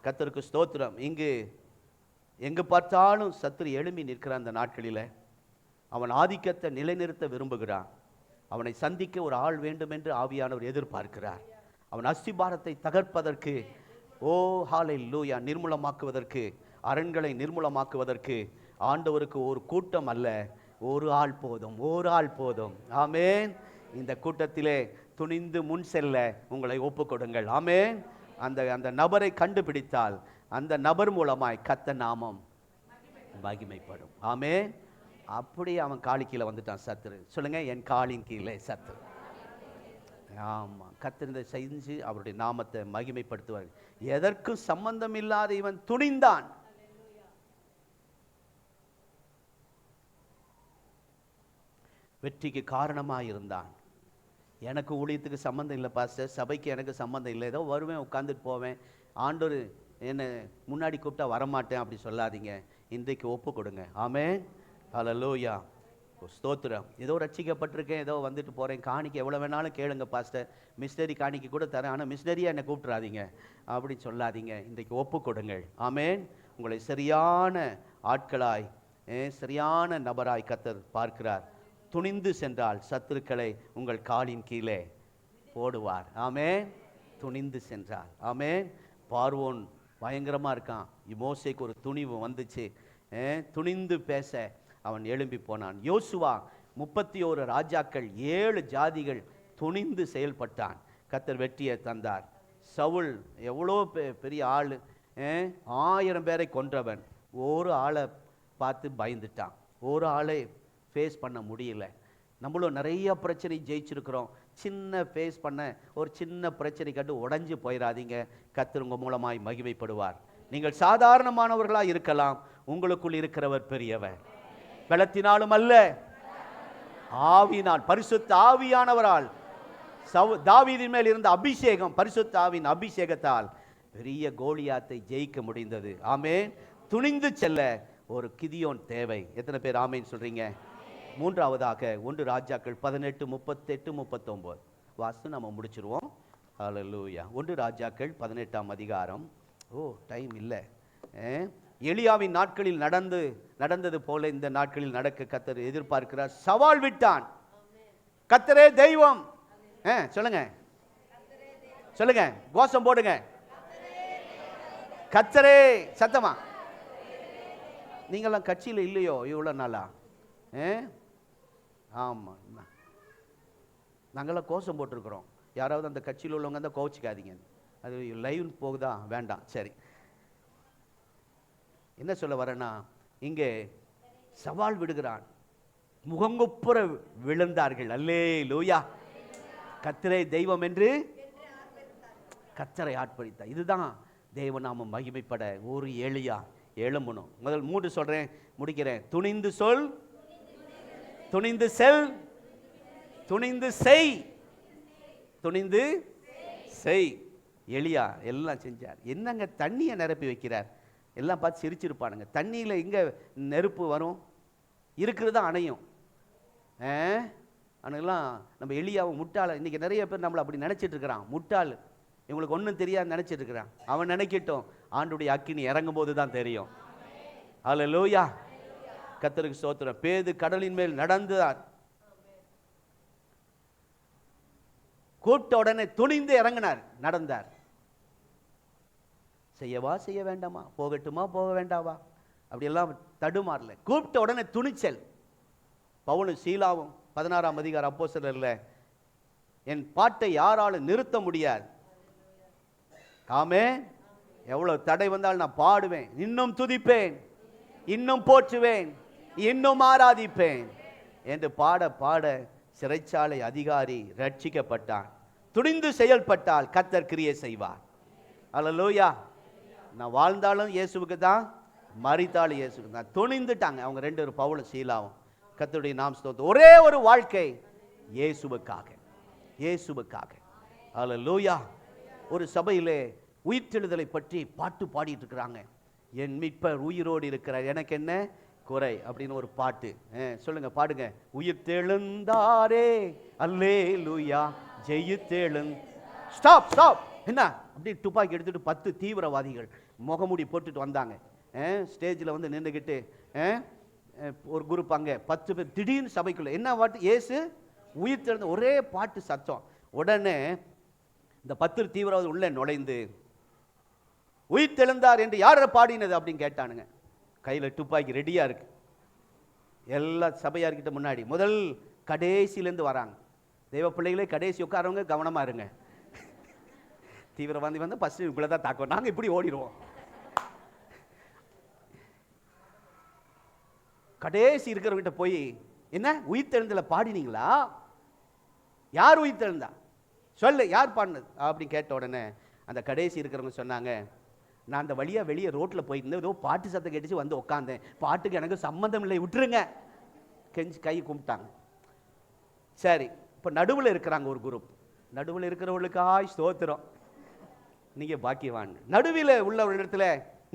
கர்த்தருக்கு ஸ்தோத்திரம். இங்கு எங்கு பார்த்தாலும் சத்துரு எழும்பி நிற்கிற அந்த நாட்களில் அவன் ஆதிக்கத்தை நிலைநிறுத்த விரும்புகிறான். அவனை சந்திக்க ஒரு ஆள் வேண்டும் என்று ஆவியானவர் எதிர்பார்க்கிறார். அவன் அஸ்திபாரத்தை தகர்ப்பதற்கு, ஓ ஹல்லேலூயா, நிர்மூலமாக்குவதற்கு, அரண்களை நிர்மூலமாக்குவதற்கு ஆண்டவருக்கு ஒரு கூட்டம் அல்ல, ஒரு ஆள் போதும், ஒரு ஆள் போதும். ஆமென். இந்த கூட்டத்திலே துணிந்து முன் செல்ல உங்களை ஒப்புக்கொடுங்கள். ஆமென். அந்த நபரை கண்டுபிடித்தால் அந்த நபர் மூலமாய் கர்த்தர் நாமம் மகிமைப்படும். ஆமென். அப்படியே அவன் காலி கீழே வந்துட்டான் சத்துரு. சொல்லுங்க, என் காலின் கீழே சத்துரு. ஆமா, கர்த்தர் செஞ்சு அவருடைய நாமத்தை மகிமைப்படுத்துவார். எதற்கும் சம்பந்தம் இல்லாத இவன் துணிந்தான். வெற்றிக்கு காரணமாக இருந்தான். எனக்கு ஊழியத்துக்கு சம்மந்தம் இல்லை பாஸ்டர், சபைக்கு எனக்கு சம்மந்தம் இல்லை, ஏதோ வருவேன் உட்காந்துட்டு போவேன், ஆண்டவர் என்னை முன்னாடி கூப்பிட்டா வரமாட்டேன் அப்படி சொல்லாதீங்க. இன்றைக்கு ஒப்பு கொடுங்க. ஆமென். ஹல்லேலூயா, ஸ்தோத்திரம். ஏதோ ரட்சிக்கப்பட்டிருக்கேன், ஏதோ வந்துட்டு போகிறேன், காணிக்கை எவ்வளோ வேணாலும் கேளுங்க பாஸ்டர், மிஷினரி காணிக்கை கூட தரேன், ஆனால் மிஷினரியாக என்னை கூப்பிட்றாதீங்க அப்படின்னு சொல்லாதீங்க. இன்றைக்கு ஒப்பு கொடுங்கள். ஆமென். உங்களை சரியான ஆட்களாய், சரியான நபராய் கர்த்தர் பார்க்கிறார். துணிந்து சென்றால் சத்துருக்களை உங்கள் காலின் கீழே போடுவார். ஆமென். துணிந்து சென்றால். ஆமென். பார்வோன் பயங்கரமாக இருக்கான். மோசேக்கு ஒரு துணிவு வந்துச்சு, துணிந்து பேச அவன் எழும்பி போனான். யோசுவா 31 ராஜாக்கள், 7 ஜாதிகள் துணிந்து செயல்பட்டான். கர்த்தர் வெற்றியை தந்தார். சவுல் எவ்வளோ பெரிய ஆள், 1000 பேரை கொன்றவன், ஒரு ஆளை பார்த்து பயந்துட்டான், ஒரு ஆளை ஃபேஸ் பண்ண முடியல. நம்மளும் நிறைய பிரச்சனை ஜெயிச்சிருக்கிறோம். சின்ன ஃபேஸ் பண்ண ஒரு சின்ன பிரச்சனை கண்டு உடஞ்சி போயிடாதீங்க. கர்த்தர் உங்கள் மூலமாய் மகிமைப்படுவார். நீங்கள் சாதாரணமானவர்களாக இருக்கலாம், உங்களுக்குள் இருக்கிறவர் பெரியவர். பலத்தினாலும் அல்ல, ஆவியினால், பரிசுத்த ஆவியானவரால். தாவீதின் மேல் இருந்த அபிஷேகம், பரிசுத்த ஆவியின் அபிஷேகத்தால் பெரிய கோலியாத்தை ஜெயிக்க முடிந்தது. ஆமென். துணிந்து செல்ல ஒரு கிதியோன் தேவை. எத்தனை பேர் ஆமென் சொல்றீங்க? மூன்றாவதாக 1 ராஜாக்கள் 18, 38, 39 வாஸ்து நம்ம முடிச்சிருவோம். ஹல்லேலூயா. 1 ராஜாக்கள் 18ஆம் அதிகாரம். டைம் இல்லை. எலியாவின் நாட்களில் நடந்தது போல இந்த நாட்களில் நடக்க கர்த்தர் எதிர்பார்க்கிறார். சவால் விட்டான். கர்த்தரே தெய்வம். சொல்லுங்க, சொல்லுங்க, கோஷம் போடுங்க. கர்த்தரே, சத்தமா. நீங்களாம் கட்சியில் இல்லையோ இவ்வளோ நாளா? ஆமாம், நாங்களாம் கோஷம் போட்டிருக்கிறோம். யாராவது அந்த கட்சியில் உள்ளவங்க தான் கோச்சிக்காதீங்க. அது லைவ் போகுதா? வேண்டாம். சரி, என்ன சொல்ல வரேன்னா, இங்கே சவால் விடுகிறான். முகங்குப்புற விழுந்தார்கள். அல்லேலூயா. கர்த்தரே தெய்வம் என்று கர்த்தரை ஆட்படுத்தார். இதுதான் தேவநாமம் மகிமைப்பட ஒரு எலியா எழும்பணும். முதல் 3 சொல்றேன், முடிக்கிறேன். துணிந்து சொல், துணிந்து செல், துணிந்து செய். துணிந்து செய். எலியா எல்லாம் செஞ்சார். என்னங்க தண்ணியை நிரப்பி வைக்கிறார். எல்லாம் பார்த்து சிரிச்சிருப்பானுங்க. தண்ணியில் எங்கே நெருப்பு வரும்? இருக்கிறது தான் அணையும். அவனுங்கெல்லாம் நம்ம எலியாவை முட்டாள். இன்றைக்கி நிறைய பேர் நம்மளை அப்படி நினச்சிட்டு இருக்கிறான். முட்டாள், இவங்களுக்கு ஒன்றும் தெரியாது நினச்சிட்டு இருக்கிறான். அவன் நினைக்கட்டும், ஆண்டுடைய அக்கினி இறங்கும் போது தான் தெரியும். ஹல்லேலூயா. கர்த்தருக்கு ஸ்தோத்திரம். பேது கடலின் மேல் நடந்தார். கூட்ட உடனே துணிந்து இறங்கினார், நடந்தார். செய்யவா செய்ய வேண்டாமா, போகட்டுமா போக வேண்டாவா, அப்படியெல்லாம் தடுமாறல. கூப்பிட்ட உடனே துணிச்சல். பவுலும் சீலாவும் 16ஆம் அதிகாரம் அப்போஸ்தலர்ல, என் பாட்டை யாராலும் நிறுத்த முடியாது. ஆமென். எவ்வளவு தடை வந்தாலும் நான் பாடுவேன், இன்னும் துதிப்பேன், இன்னும் போற்றுவேன், இன்னும் ஆராதிப்பேன் என்று பாட பாட சிறைச்சாலை அதிகாரி ரட்சிக்கப்பட்டான். துணிந்து செயல்பட்டால் கர்த்தர் கிரியை செய்வார். அல்லேலூயா. நான் வாழ்ந்தாலும் இயேசுவுக்கு தான், மரித்தாலும் இயேசுக்கு தான். துணிந்துட்டாங்க அவங்க 2 பேரும், பவுலும் சீலாவும். கர்த்தருடைய நாமம் ஸ்தோத்திரம். ஒரே ஒரு வாழ்க்கை இயேசுவுக்காக, இயேசுவுக்காக. அல்லேலூயா. ஒரு சபையிலே உயிர்த்தெழுதலை பற்றி பாட்டு பாடிட்டு இருக்கிறாங்க. என் மீட்பர் உயிரோடு இருக்கிறார், எனக்கு என்ன குறை அப்படின்னு ஒரு பாட்டு. சொல்லுங்க, பாடுங்க. உயிர்த்தெழுந்தாரே அல்லேலூயா, ஜெயித்தெழுந். Stop stop. என்ன அப்படி துப்பாக்கி எடுத்துட்டு 10 தீவிரவாதிகள் முகமூடி போட்டுட்டு வந்தாங்க. ஸ்டேஜில் வந்து நின்றுக்கிட்டு ஒரு குரூப் அங்கே 10 பேர் திடீர்னு சபைக்குள்ள என்ன பாட்டு? இயேசு உயிர்த்தெழுந்த ஒரே பாட்டு சத்தம். உடனே இந்த 10 தீவிரவாதி உள்ள நுழைந்து உயிர்த்தெழுந்தார் என்று யாரை பாடினது அப்படின்னு கேட்டானுங்க. கையில் துப்பாக்கி ரெடியா இருக்கு. எல்லா சபையார்கிட்ட முன்னாடி முதல் கடைசியிலேருந்து வராங்க. தெய்வ பிள்ளைகளே, கடைசி உட்காரவங்க கவனமா இருங்க. தீவிரவாதி வந்து ஃபர்ஸ்ட் இவ்வளோ தான் தாக்குவோம், நாங்கள் இப்படி ஓடிடுவோம். கடைசி இருக்கிறவங்கிட்ட போய், என்ன உயிர்த்தெழுந்தல பாடினீங்களா? யார் உயிர்த்தெழுந்தா சொல்லு, யார் பாடினது அப்படின்னு கேட்ட உடனே அந்த கடைசி இருக்கிறவங்க சொன்னாங்க, நான் அந்த வழியா வெளியே ரோட்டில் போயிருந்தேன், ஏதோ பாட்டு சத்தம் கேட்டுச்சு வந்து உட்காந்தேன், பாட்டுக்கு எனக்கு சம்மந்தம் இல்லை, விட்டுருங்க. கெஞ்சி கை கும்பிட்டாங்க. சரி, இப்போ நடுவில் இருக்கிறாங்க ஒரு குரூப். நடுவில் இருக்கிறவங்களுக்காய் ஸ்தோத்திரம், நீங்க பாக்கியவான். நடுவில் உள்ள ஒரு இடத்துல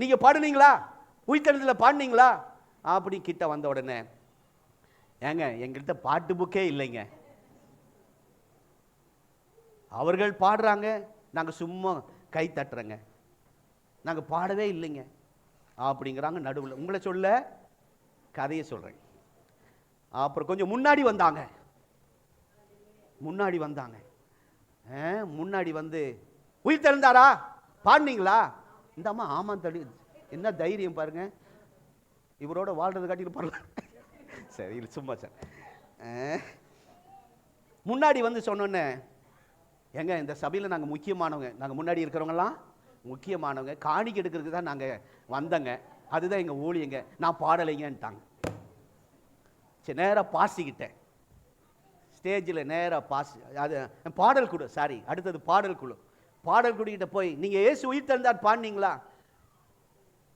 நீங்க பாடுனீங்களா? உயிர்த்தெழுந்தல பாடுனீங்களா? அப்படி கிட்ட வந்த உடனே, ஏங்க எங்கள்கிட்ட பாட்டு புக்கே இல்லைங்க, அவர்கள் பாடுறாங்க, நாங்கள் சும்மா கை தட்டுறங்க, நாங்கள் பாடவே இல்லைங்க அப்படிங்கிறாங்க. நடுவில் உங்களை சொல்ல கதையை சொல்கிறேன். அப்புறம் கொஞ்சம் முன்னாடி வந்தாங்க. முன்னாடி வந்து உயிர்த்தெழுந்தாரா பாடினீங்களா? இந்த அம்மா ஆமாம் தடி, என்ன தைரியம் பாருங்க, இவரோட வாழ்றது காட்டிட்டு பாருங்க. சரி இல்லை சும்மா சார். முன்னாடி வந்து சொன்னோன்னே, எங்க இந்த சபையில் நாங்கள் முக்கியமானவங்க, நாங்கள் முன்னாடி இருக்கிறவங்கலாம் முக்கியமானவங்க, காணிக்கை எடுக்கிறதுக்கு தான் நாங்கள் வந்தங்க, அதுதான் எங்கள் ஊழியங்க, நான் பாடலைங்கன்ட்டாங்க. சரி, நேராக பாசிக்கிட்டேன் ஸ்டேஜில், நேராக பாசி, அது பாடல் குழு, சாரி அடுத்தது பாடல் குழு. பாடல் குழுக்கிட்ட போய், நீங்கள் இயேசு உயிர்த்தெழுந்தார் பாடினீங்களா?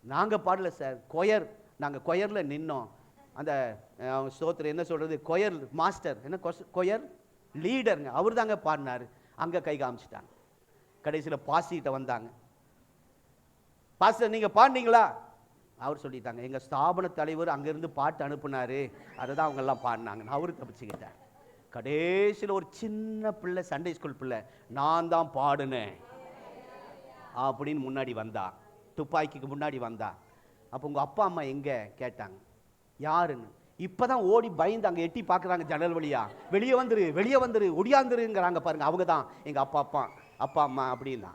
நாங்கள் பாடல சார், கொயர், நாங்கள் கொயரில் நின்னோம். அந்த ஸ்தோத்திரம் என்ன சொல்கிறது, கொயர் மாஸ்டர், என்ன கொயர் லீடருங்க, அவர் தாங்க பாடினார். அங்கே கை காமிச்சிட்டாங்க. கடைசியில் பாசிக்கிட்ட வந்தாங்க. பாஸ்டர் நீங்கள் பாடினீங்களா? அவர் சொல்லிட்டாங்க, எங்கள் ஸ்தாபன தலைவர் அங்கேருந்து பாட்டு அனுப்புனாரு, அதை தான் அவங்கெல்லாம் பாடினாங்க. அவரு தப்பிச்சுக்கிட்டார். கடைசியில் ஒரு சின்ன பிள்ளை, சண்டே ஸ்கூல் பிள்ளை, நான் தான் பாடுனேன் அப்படின்னு முன்னாடி வந்தா, துப்பாக்கிக்கு முன்னாடி வந்தா. அப்போ உங்கள் அப்பா அம்மா எங்கே கேட்டாங்க, யாருன்னு. இப்போதான் ஓடி பயந்து அங்கே எட்டி பார்க்குறாங்க ஜன்னல் வழியா, வெளியே வந்துரு வெளியே வந்துரு ஒடியாந்துருங்கிறாங்க பாருங்க, அவங்க தான் எங்கள் அப்பா அம்மா அப்படின்னா.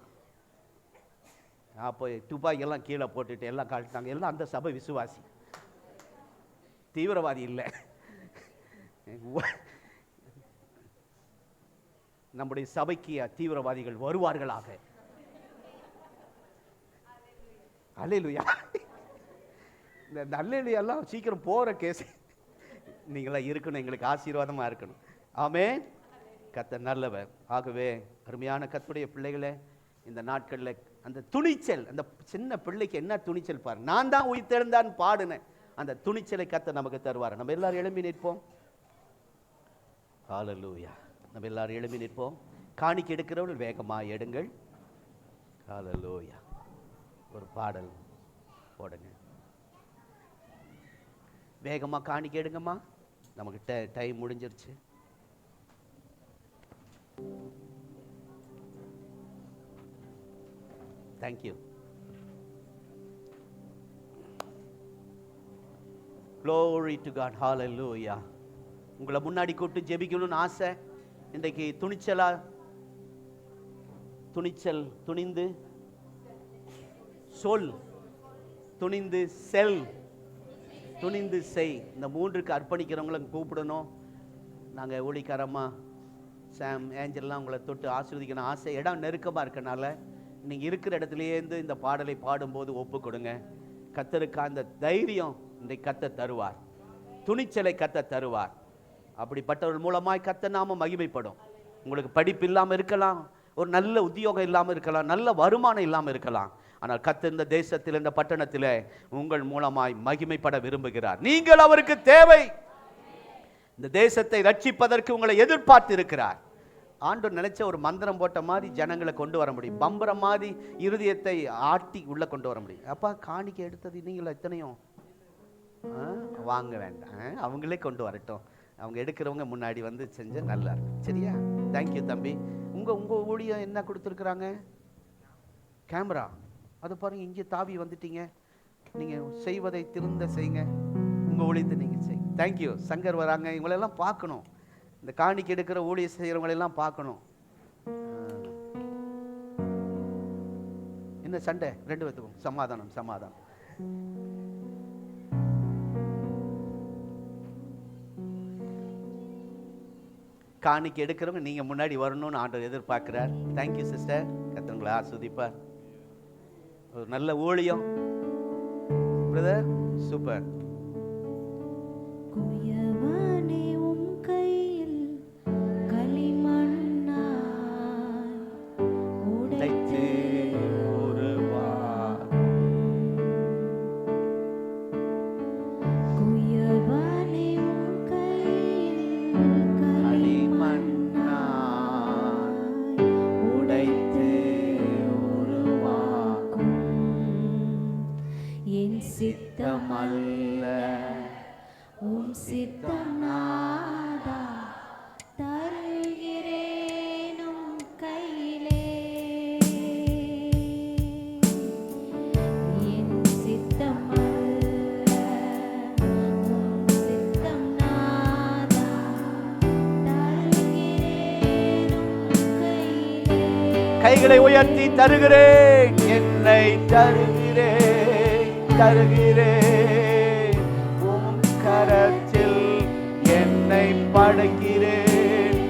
அப்போ துப்பாக்கி எல்லாம் கீழே போட்டுட்டு எல்லாம் காட்டிட்டாங்க. எல்லாம் அந்த சபை விசுவாசி, தீவிரவாதி இல்லை. நம்முடைய சபைக்கு தீவிரவாதிகள் வருவார்களாக. அல்லேலூயா. இந்த அல்லேலூயாலாம் சீக்கிரம் போகிற கேஸ். நீங்களாம் இருக்கணும், எங்களுக்கு ஆசீர்வாதமாக இருக்கணும். ஆமென். கர்த்தர் நல்லவர். ஆகவே அருமையான கர்த்தருடைய பிள்ளைகளே, இந்த நாட்களில் அந்த துணிச்சல், அந்த சின்ன பிள்ளைக்கு என்ன துணிச்சல் பாரு, நான் தான் உயிர்த்தெழுந்தான்னு பாடுனேன், அந்த துணிச்சலை கர்த்தர் நமக்கு தருவார். நம்ம எல்லாரும் எழும்பி நிற்போம். ஹல்லேலூயா. நம்ம எல்லாரும் எழும்பி நிற்போம். காணிக்கை எடுக்கிறவர்கள் வேகமாக எடுங்கள். ஹல்லேலூயா. ஒரு பாடல் போடுங்க, வேகமாக காணிக்கை எடுங்கம்மா, நமக்கு டைம் முடிஞ்சிருச்சு. Thank you. Glory to God. Hallelujah. உங்களை முன்னாடி கூப்பிட்டு ஜெபிக்கணும்னு ஆசை. இன்றைக்கு துணிச்சல், துணிந்து சொல், துணிந்து செல், துணிந்து செய், இந்த 3க்கு அர்ப்பணிக்கிறவங்களை கூப்பிடணும். நாங்கள் ஊழிக்காரம்மா சாம் ஏஞ்சல்லாம் உங்களை தொட்டு ஆசீர்வதிக்கணும் ஆசை. இடம் நெருக்கமாக இருக்கனால நீங்கள் இருக்கிற இடத்துலேருந்து இந்த பாடலை பாடும்போது ஒப்பு கொடுங்க. கர்த்தருக்கு அந்த தைரியம் இன்றைக்கு கர்த்தர் தருவார், துணிச்சலை கர்த்தர் தருவார். அப்படிப்பட்டவர்கள் மூலமாய் கர்த்தர் நாம மகிமைப்படும். உங்களுக்கு படிப்பு இல்லாமல் இருக்கலாம், ஒரு நல்ல உத்தியோகம் இல்லாமல் இருக்கலாம், நல்ல வருமானம் இல்லாமல் இருக்கலாம். ஆனால் கர்த்தர் இந்த தேசத்தில், இந்த பட்டணத்தில் உங்கள் மூலமாய் மகிமைப்பட விரும்புகிறார். நீங்கள் அவருக்கு தேவை. இந்த தேசத்தை ரட்சிப்பதற்கு உங்களை எதிர்பார்த்து இருக்கிறார். ஆண்டவர் நினைச்ச ஒரு மந்திரம் போட்ட மாதிரி ஜனங்களை கொண்டு வர முடியும், பம்பரம் மாதிரி இருதயத்தை ஆட்டி உள்ள கொண்டு வர முடியும். அப்பா காணிக்கை எடுத்தது நீங்களா எத்தனையோ வாங்க வேண்டாம், அவங்களே கொண்டு வரட்டும். அவங்க எடுக்கிறவங்க முன்னாடி வந்து செஞ்ச நல்லா இருக்கும். சரியா? தேங்க்யூ தம்பி. உங்க ஊழியம் என்ன கொடுத்துருக்குறாங்க? கேமரா. அது பாருங்க, இங்கே தாவி வந்துட்டீங்க. நீங்க செய்வதை திருந்த செய்யுங்க, உங்க ஊழியத்தை நீங்க செய்யுங்க. தேங்க்யூ. சங்கர் வராங்க, இவங்களெல்லாம் பார்க்கணும். இந்த காணிக்கை எடுக்கிற ஊழியம் செய்யறவங்களெல்லாம் பார்க்கணும். என்ன சண்டை? ரெண்டு பேத்துக்கும் சமாதானம், சமாதானம். காணிக்கை எடுக்கிறவங்க நீங்க முன்னாடி வரணும்னு ஆண்டவர் எதிர்பார்க்கிறார். Thank you sister. கர்த்தர் ஆசீர்வதிப்பார். ஒரு நல்ல ஊழியம் பிரதர், சூப்பர். கைகளை உயர்த்தி தருகிறேன், என்னை தருகிறேன், தருகிறேன். உம் கரத்தில் என்னை படைக்கிறேன்,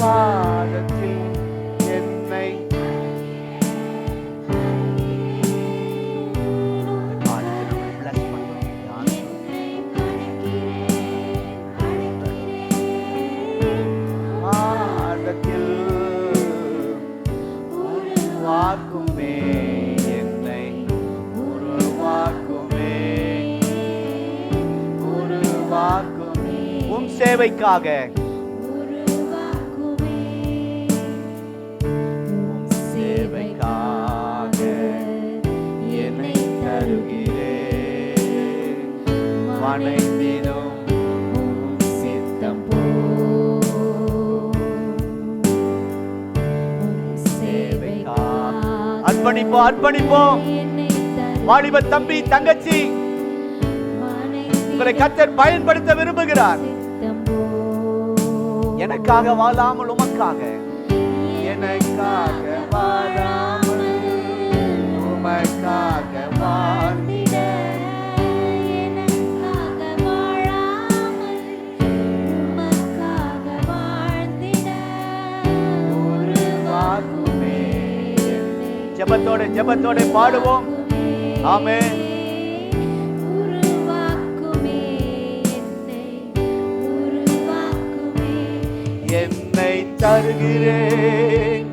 பாதத்தில் என்னை உருவாக்குமே, என்னை உருவாக்குமே, உருவாக்குமே. உம் சேவைக்காக உருவாக்குமே, உம் சேவைக்காக என்னை தருகிறேன். வணங்கிடும் உம் சித்தம் அர்ப்பணிப்போம், அர்ப்பணிப்போம். வாலிப தம்பி தங்கச்சி, உங்களை கர்த்தர் பயன்படுத்த விரும்புகிறார். எனக்காக வாழாமல் உமக்காக, எனக்காக வாழாமல் உமக்காக வாழ்ந்திட, எனக்காக வாழாமல் உமக்காக வாழ்ந்திட உருவாக்குமே. ஜெபத்தோட ஜெபத்தோட பாடுவோம். ஆமென். உருவாக்குமே, என்னை உருவாக்குமே, என்னை தருகிறேன்,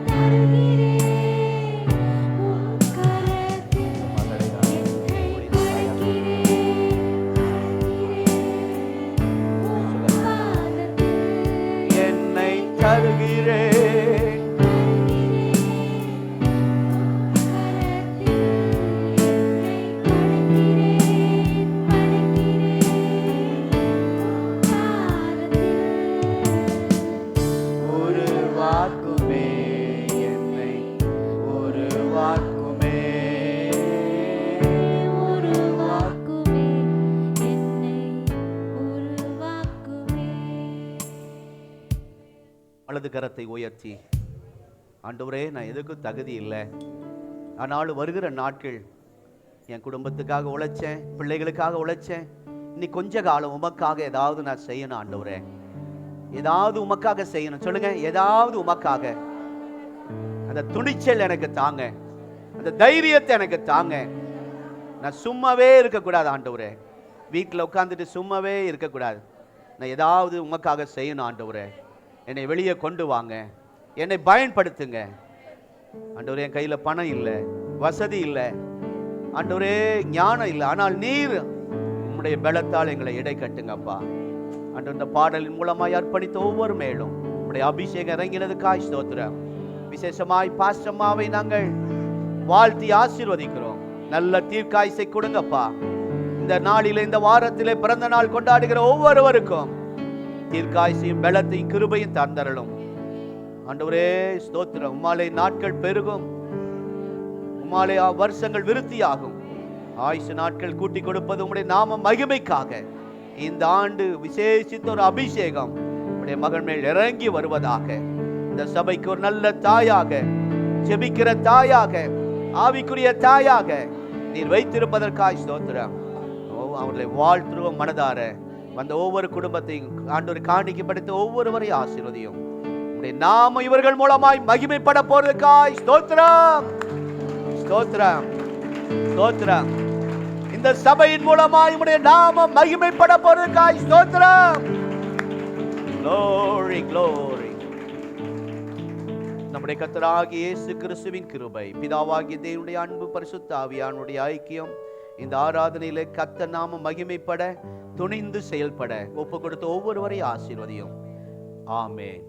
என்னை தருகிறேன். வலது கரத்தை உயர்த்தி, ஆண்டவரே, நான் எதுக்கும் தகுதி இல்லை, ஆனாலும் வருகிற நாட்கள் என் குடும்பத்துக்காக உழைச்சேன், பிள்ளைகளுக்காக உழைச்சேன். இன்னைக்கு கொஞ்ச காலம் உமக்காக ஏதாவது நான் செய்யணும் ஆண்டவரே, ஏதாவது உமக்காக செய்யணும். சொல்லுங்க, ஏதாவது உமக்காக. அந்த துணிச்சல் எனக்கு தாங்க, அந்த தைரியத்தை எனக்கு தாங்க. நான் சும்மாவே இருக்கக்கூடாது ஆண்டவரே, வீட்டில் உட்காந்துட்டு சும்மாவே இருக்கக்கூடாது. நான் ஏதாவது உமக்காக செய்யணும் ஆண்டவரே. என்னை வெளியே கொண்டு வாங்க, என்னை பயன்படுத்துங்க ஆண்டவரே. என் கையில் பணம் இல்லை, வசதி இல்லை ஆண்டவரே, ஞானம் இல்லை, ஆனால் நீர் உம்முடைய பலத்தால் எங்களை இடை கட்டுங்கப்பா. ஆண்டவர், இந்த பாடலின் மூலமாய் அர்ப்பணித்த ஒவ்வொரு மேலும் உம்முடைய அபிஷேகம் இறங்கினதுக்காய் ஸ்தோத்திரம். விசேஷமாய் பாஸ்டம்மாவை நாங்கள் வாழ்த்தி ஆசீர்வதிக்கிறோம். நல்ல தீர்க்காய்ச்சை கொடுங்கப்பா. இந்த நாளிலே, இந்த வாரத்திலே பிறந்த நாள் கொண்டாடுகிற ஒவ்வொருவருக்கும் தீர்க்காய்ச்சையும் பலத்தையும் கிருபையும் தந்தரலும். ஆண்டவரே ஸ்தோத்திரம். உம்மாலே நாட்கள் பெருகும், உம்மாலே வருஷங்கள் விருத்தியாகும். ஆயுசு நாட்கள் கூட்டி கொடுப்பது உம்முடைய நாம மகிமைக்காக. இந்த ஆண்டு விசேஷித்த ஒரு அபிஷேகம் உம்முடைய மகன் மேல் இறங்கி வருவதாக. இந்த சபைக்கு ஒரு நல்ல தாயாக, ஜெபிக்கிற தாயாக, ஆவிக்குரிய தாயாக நீர் வைத்திருப்பதற்காக ஸ்தோத்திரம். அவர்களை வாழ்த்துருவோம். மனதார வந்த ஒவ்வொரு குடும்பத்தையும் ஆண்டவர் காணிக்கப்படுத்த ஒவ்வொருவரையும் ஆசீர்வதியும். உம்முடைய நாம இவர்கள் மூலமாய் மகிமைப்பட போறதுக்காய் ஸ்தோத்திரம், ஸ்தோத்திரம், ஸ்தோத்திரம். இந்த சபையின் மூலமாய் உம்முடைய நாம மகிமைப்பட போறதுக்காய் ஸ்தோத்திரம். Glory, glory. நம்முடைய கர்த்தராகிய இயேசு கிறிஸ்துவின் கிருபை, பிதாவாகிய தேவனுடைய அன்பு, பரிசுத்த ஆவியானுடைய ஐக்கியம் இந்த ஆராதனையிலே கர்த்தர் நாம மகிமைப்பட, துணிந்து செயல்பட ஒப்பு கொடுத்த ஒவ்வொருவரையும் ஆசீர்வதியும். ஆமென்.